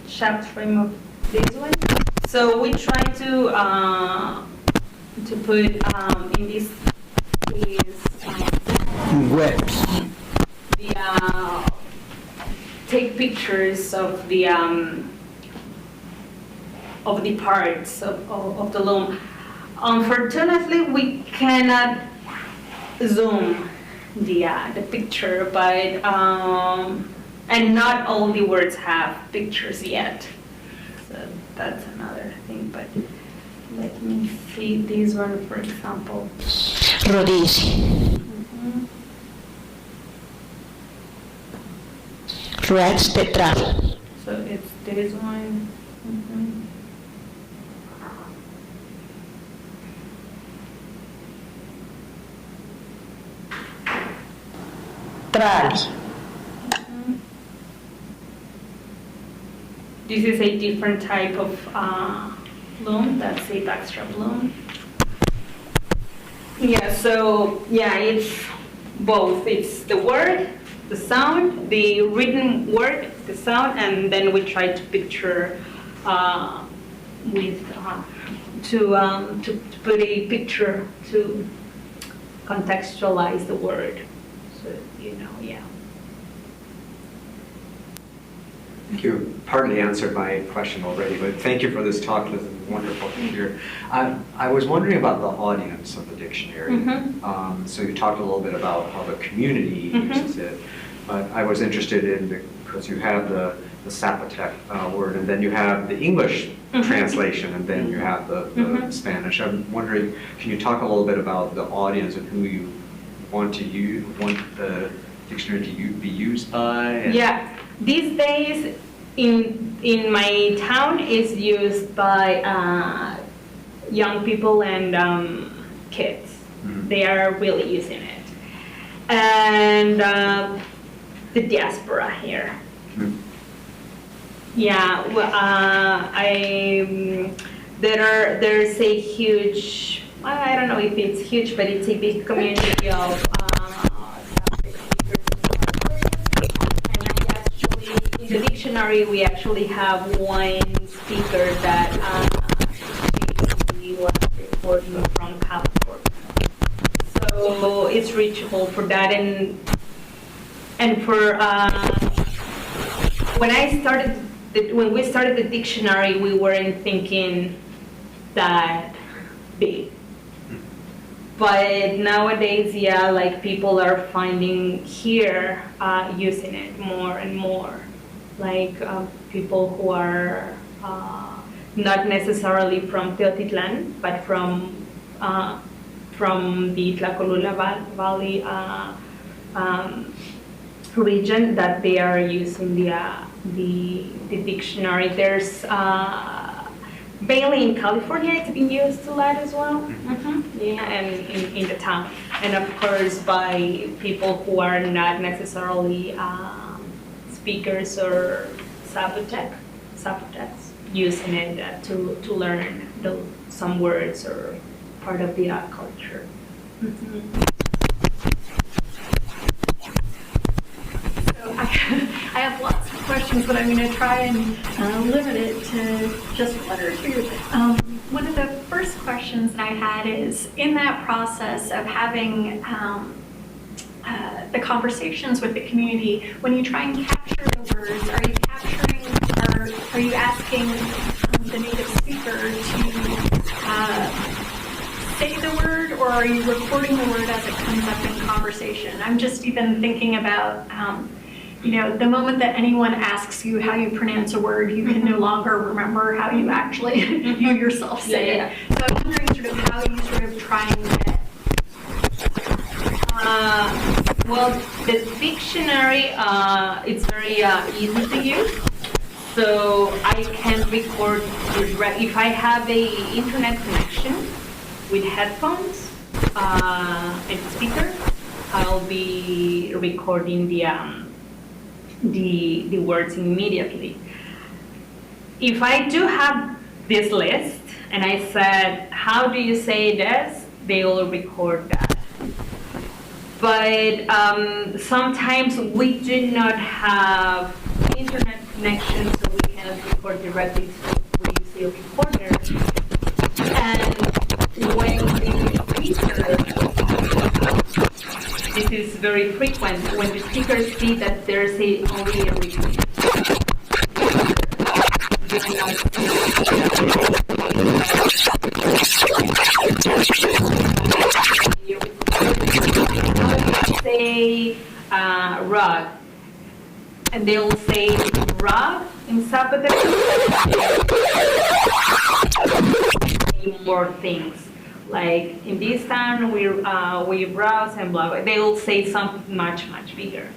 shaft frame of this one. So we try to put in this is Webs. the take pictures of the of the parts of the loom. Unfortunately, we cannot zoom the picture, but and not all the words have pictures yet. So that's another thing. But let me see this one, for example. Rodisi. Rex tetral. So it's this one. Trali. This is a different type of loom. That's a backstrap loom. Yeah, so yeah, it's both. It's the word, the sound, the written word, the sound, and then we try to picture to put a picture to contextualize the word. So yeah. Thank you. Partly answered my question already, but thank you for this talk. This is wonderful to hear. I was wondering about the audience of the dictionary. So you talked a little bit about how the community uses it, but I was interested in, because you have the Zapotec word, and then you have the English translation, and then you have the Spanish. I'm wondering, can you talk a little bit about the audience and who you want the dictionary to be used by? Yeah. These days, in my town, is used by young people and kids. They are really using it, and the diaspora here. Yeah, well, there's a huge. I don't know if it's huge, but it's a big community of. In the dictionary, we actually have one speaker that she was reporting from California. So it's reachable for that, and for when we started the dictionary, we weren't thinking that big. But nowadays, yeah, like people are finding here using it more and more. Like people who are not necessarily from Teotitlán, but from the Tlacolula Valley region, that they are using the dictionary. There's mainly in California, it's been used a lot as well. Yeah, and in the town, and of course by people who are not necessarily speakers or Zapotecs using it to learn some words or part of the culture. So I have lots of questions, but I'm going to try and limit it to just one or two. One of the first questions that I had is, in that process of having the conversations with the community, when you try and capture the words, are you asking the native speaker to say the word, or are you recording the word as it comes up in conversation? I'm just even thinking about, the moment that anyone asks you how you pronounce a word, you can no longer remember how you actually, you yourself say it. So I'm wondering sort of how you sort of try and get. Well, the dictionary, it's very easy to use. So I can record if I have a internet connection with headphones and speaker, I'll be recording the words immediately. If I do have this list and I said, how do you say this? They will record that. But sometimes we do not have internet connection, so we cannot record directly, so we use a recorder. And when the speaker, this is very frequent, when the speakers see that there's only a repeat, they cannot and they'll say rug in Zapotec. More things like in this town we browse and blah blah. They'll say something much bigger,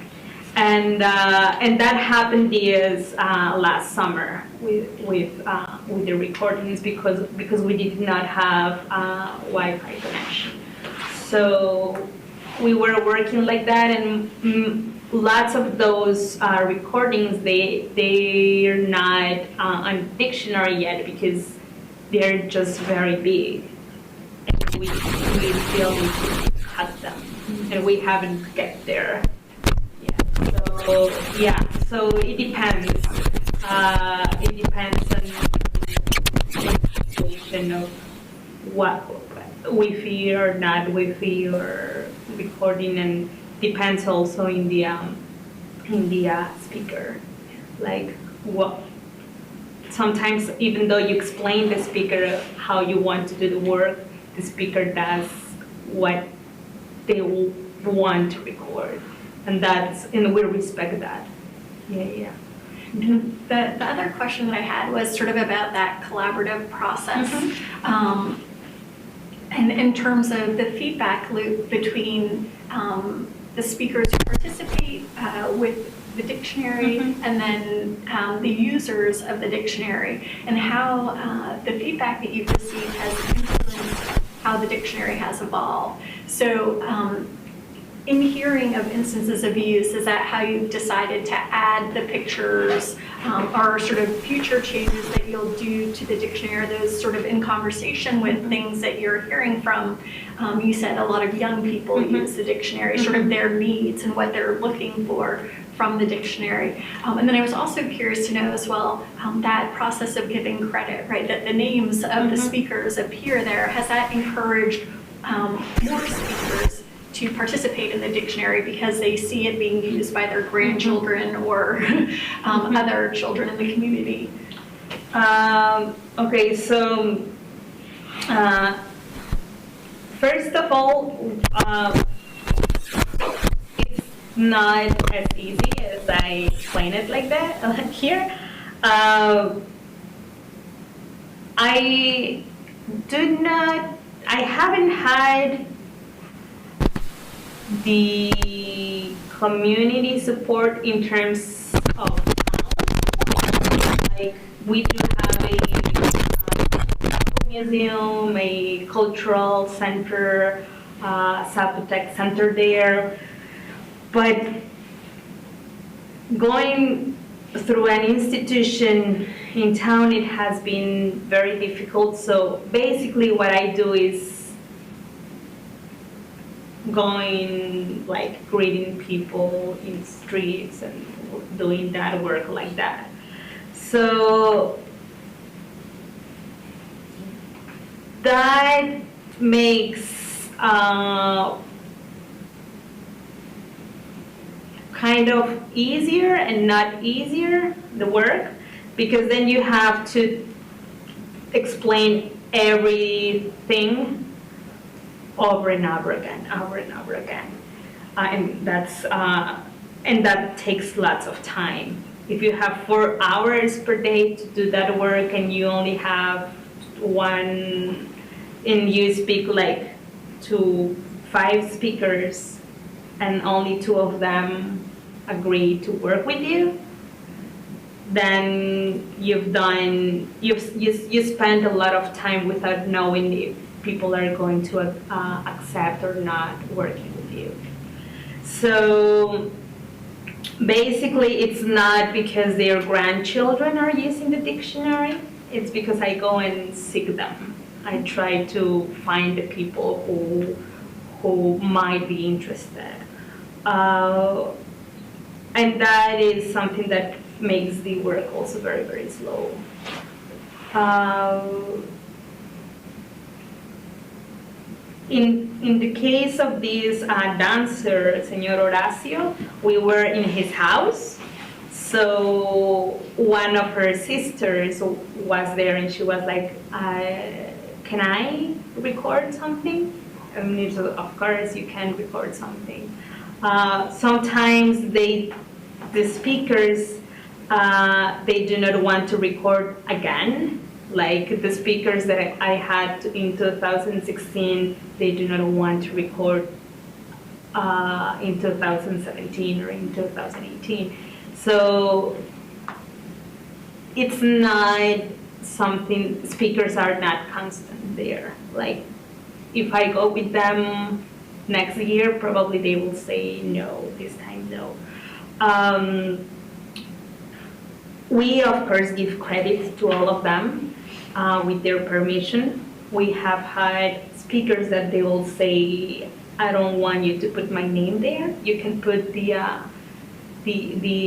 and that happened this last summer with the recordings because we did not have Wi-Fi connection. So we were working like that, and lots of those recordings they're not on dictionary yet because they're just very big, and we still need to cut them, and we haven't get there yet. So yeah, so it depends. It depends on the situation of what Wi-Fi or not Wi-Fi or recording, and depends also in the speaker, like what. Sometimes, even though you explain the speaker how you want to do the work, the speaker does what they want to record, and we respect that. Yeah. The other question that I had was sort of about that collaborative process, and in terms of the feedback loop between the speakers who participate with the dictionary and then the users of the dictionary, and how the feedback that you've received has influenced how the dictionary has evolved. So in hearing of instances of use, is that how you've decided to add the pictures or sort of future changes that you'll do to the dictionary? Are those sort of in conversation with things that you're hearing from, you said a lot of young people use the dictionary, sort of their needs and what they're looking for from the dictionary. And then I was also curious to know as well, that process of giving credit, right, that the names of the speakers appear there, has that encouraged more speakers to participate in the dictionary because they see it being used by their grandchildren or other children in the community? Okay, so first of all, it's not as easy as I explain it like that here. I haven't had the community support in terms of like we do have a museum, a cultural center, Zapotec Center there, but going through an institution in town, it has been very difficult. So basically what I do is going, like, greeting people in streets and doing that work like that. So that makes kind of easier and not easier the work, because then you have to explain everything over and over again, and that takes lots of time. If you have 4 hours per day to do that work, and you only have one, and you speak like to 5 speakers, and only 2 of them agree to work with you, then you spend a lot of time without knowing if people are going to accept or not working with you. So basically, it's not because their grandchildren are using the dictionary, it's because I go and seek them. I try to find the people who might be interested. And that is something that makes the work also very, very slow. In the case of this dancer, Señor Horacio, we were in his house. So one of her sisters was there, and she was like, can I record something? I mean, so of course you can record something. Sometimes they the speakers, they do not want to record again. Like the speakers that I had in 2016, they do not want to record in 2017 or in 2018. So it's not something, speakers are not constant there. Like if I go with them next year, probably they will say no, this time no. We of course give credit to all of them with their permission. We have had speakers that they will say, I don't want you to put my name there. You can put the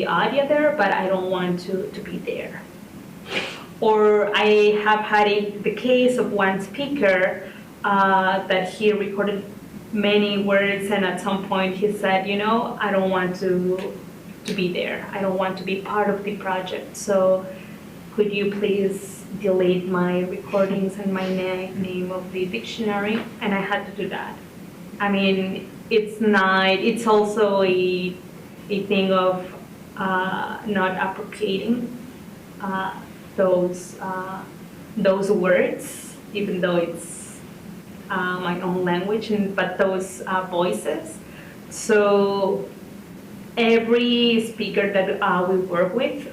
audio there, but I don't want to be there. Or I have had the case of one speaker that he recorded many words, and at some point he said, you know, I don't want to be there. I don't want to be part of the project. So could you please delete my recordings and my name of the dictionary? And I had to do that. I mean, it's also a thing of not appropriating those words, even though it's my own language, but those voices. So every speaker that we work with,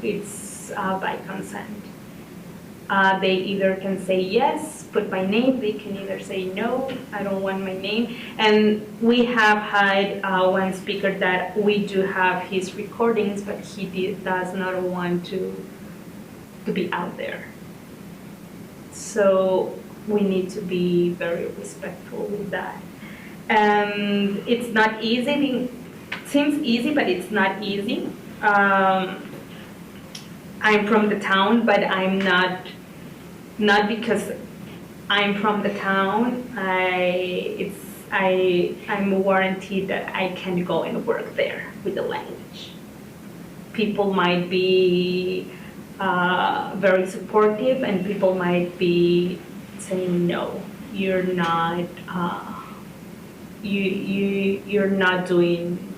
it's by consent. They either can say yes, put my name, they can either say no, I don't want my name. And we have had one speaker that we do have his recordings, but he does not want to be out there. So we need to be very respectful with that. And it's not easy. It seems easy, but it's not easy. I'm from the town, but I'm not because I'm from the town. I'm warranted that I can go and work there with the language. People might be very supportive, and people might be saying no. You're not. You're not doing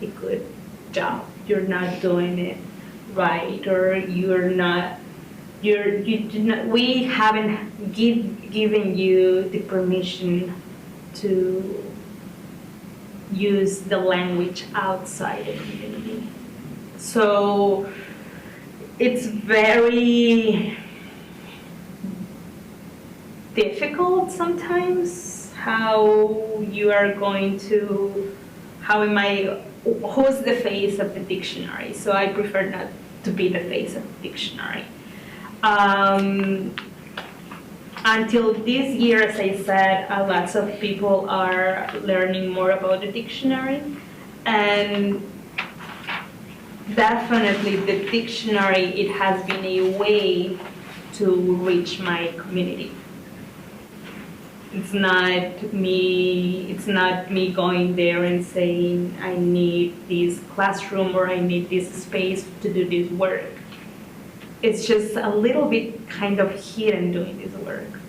a good job. You're not doing it right, or you're not. You do not. We haven't given you the permission to use the language outside the community. So it's very difficult sometimes how you are going to, who's the face of the dictionary? So I prefer not to be the face of the dictionary. Until this year, as I said, lots of people are learning more about the dictionary, and definitely the dictionary, it has been a way to reach my community. It's not me going there and saying I need this classroom or I need this space to do this work. It's just a little bit kind of hidden doing this work,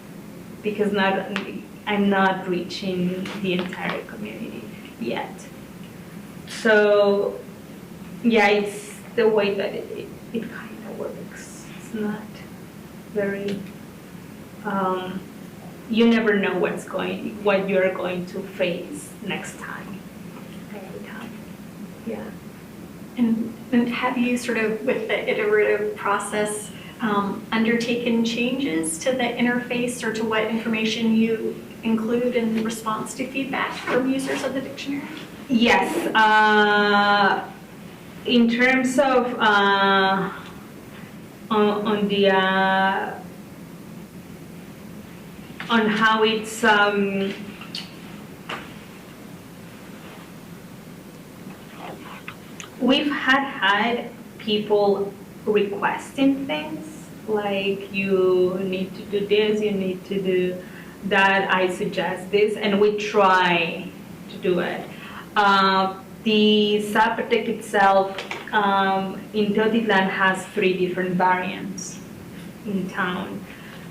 because I'm not reaching the entire community yet. So yeah, it's the way that it kind of works. It's not very, you never know what you're going to face next time, every time. Yeah. And have you sort of, with the iterative process, undertaken changes to the interface or to what information you include in response to feedback from users of the dictionary? Yes. In terms of on how it's we've had people requesting things like, you need to do this, you need to do that, I suggest this, and we try to do it. The Zapotec itself in Teotitlán has 3 different variants in town.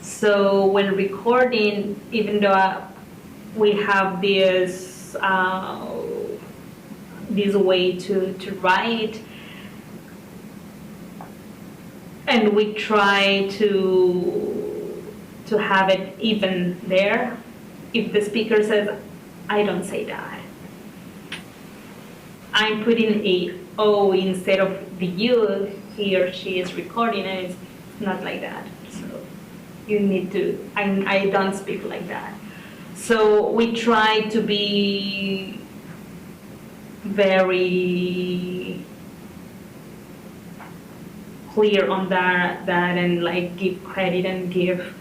So when recording, even though we have this this way to write, and we try to have it even there. If the speaker says, I don't say that, I'm putting a O instead of the U, he or she is recording, and it's not like that. So you need to, I don't speak like that. So we try to be very clear on that and like give credit and give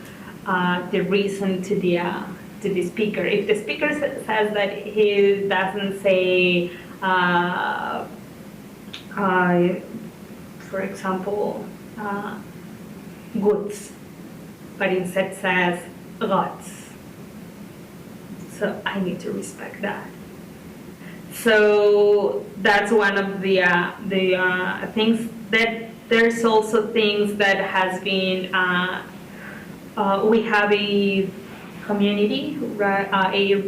the reason to the speaker. If the speaker says that he doesn't say, for example, goods, but instead says gods, so I need to respect that. So that's one of the things. That there's also things that has been, we have a community, a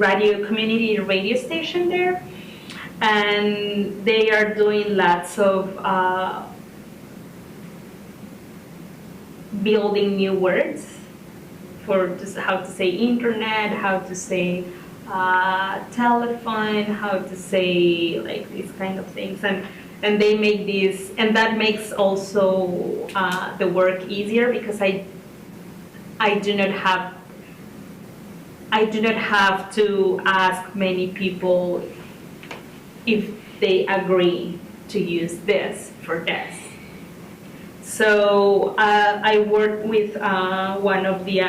community radio station there, and they are doing lots of building new words for just how to say internet, how to say telephone, how to say like these kind of things, and they make these, and that makes also the work easier, because I do not have to ask many people if they agree to use this for this. So I worked with one of the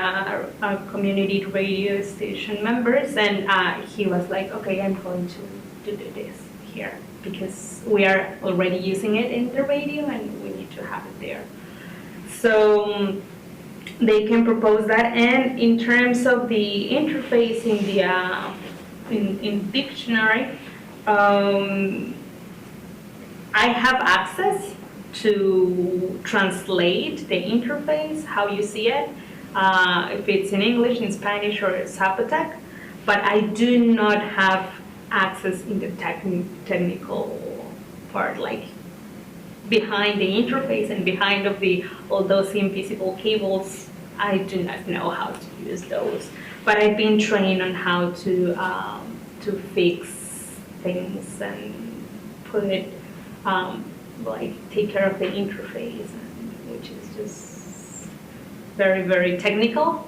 community radio station members, and he was like, okay, I'm going to do this here, because we are already using it in the radio and we need to have it there. So they can propose that. And in terms of the interface in the in dictionary, I have access to translate the interface, how you see it, if it's in English, in Spanish, or Zapotec, but I do not have access in the technical part, like behind the interface and behind of all those invisible cables. I do not know how to use those, but I've been trained on how to fix things and put it, like take care of the interface, which is just very, very technical,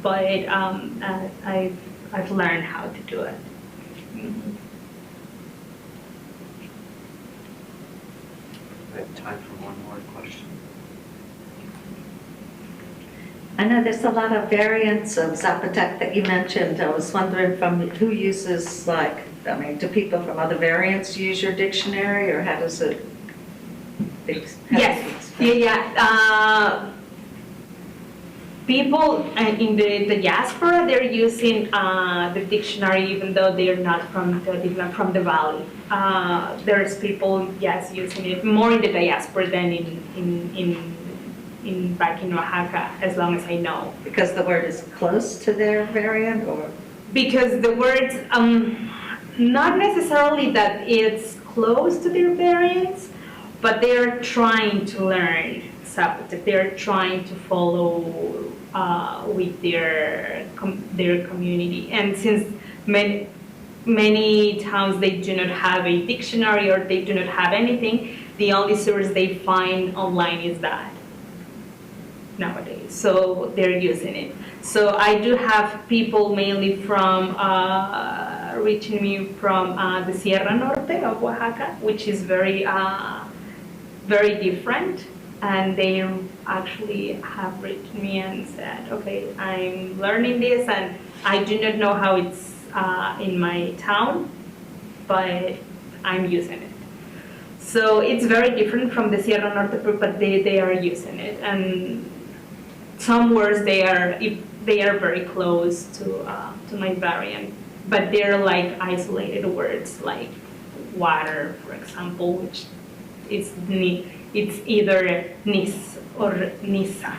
but I've learned how to do it. I have time for one more question. I know there's a lot of variants of Zapotec that you mentioned. I was wondering from who uses, like, I mean, do people from other variants use your dictionary, or how does it? Yes, yeah. People in the diaspora, they're using the dictionary, even though they're not from Teotitlán, from the Valley. There's people, yes, using it more in the diaspora than in back in Oaxaca, as long as I know. Because the word is close to their variant, or? Because the words, not necessarily that it's close to their variants, but they are trying to learn Zapotec. They're trying to follow with their community. And since many towns, they do not have a dictionary or they do not have anything, the only source they find online is that nowadays. So they're using it. So I do have people mainly from reaching me from the Sierra Norte of Oaxaca, which is very very different, and they actually have reached me and said, okay, I'm learning this and I do not know how it's in my town, but I'm using it. So it's very different from the Sierra Norte, but they are using it, and some words they are very close to my variant, but they're like isolated words, like water, for example, which it's either nis or nisa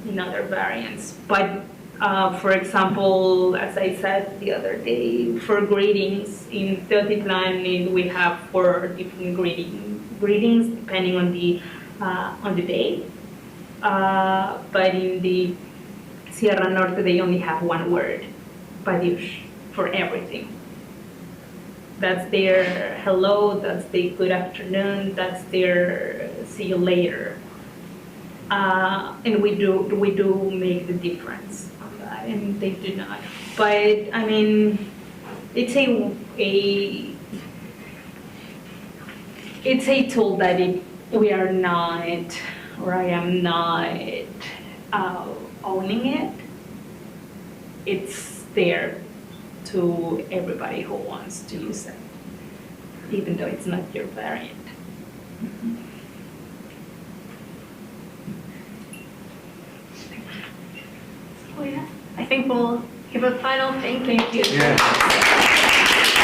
in other variants. But For example, as I said the other day, for greetings in Teotitlán, we have 4 different greetings depending on the day. But in the Sierra Norte, they only have 1 word, padiush, for everything. That's their hello, that's their good afternoon, that's their see you later. And we do make the difference on that, and they do not. But I mean, it's a tool that we are not, or I am not owning it. It's there to everybody who wants to use it, even though it's not your variant. Oh, yeah. I think we'll give a final thank you. Yeah.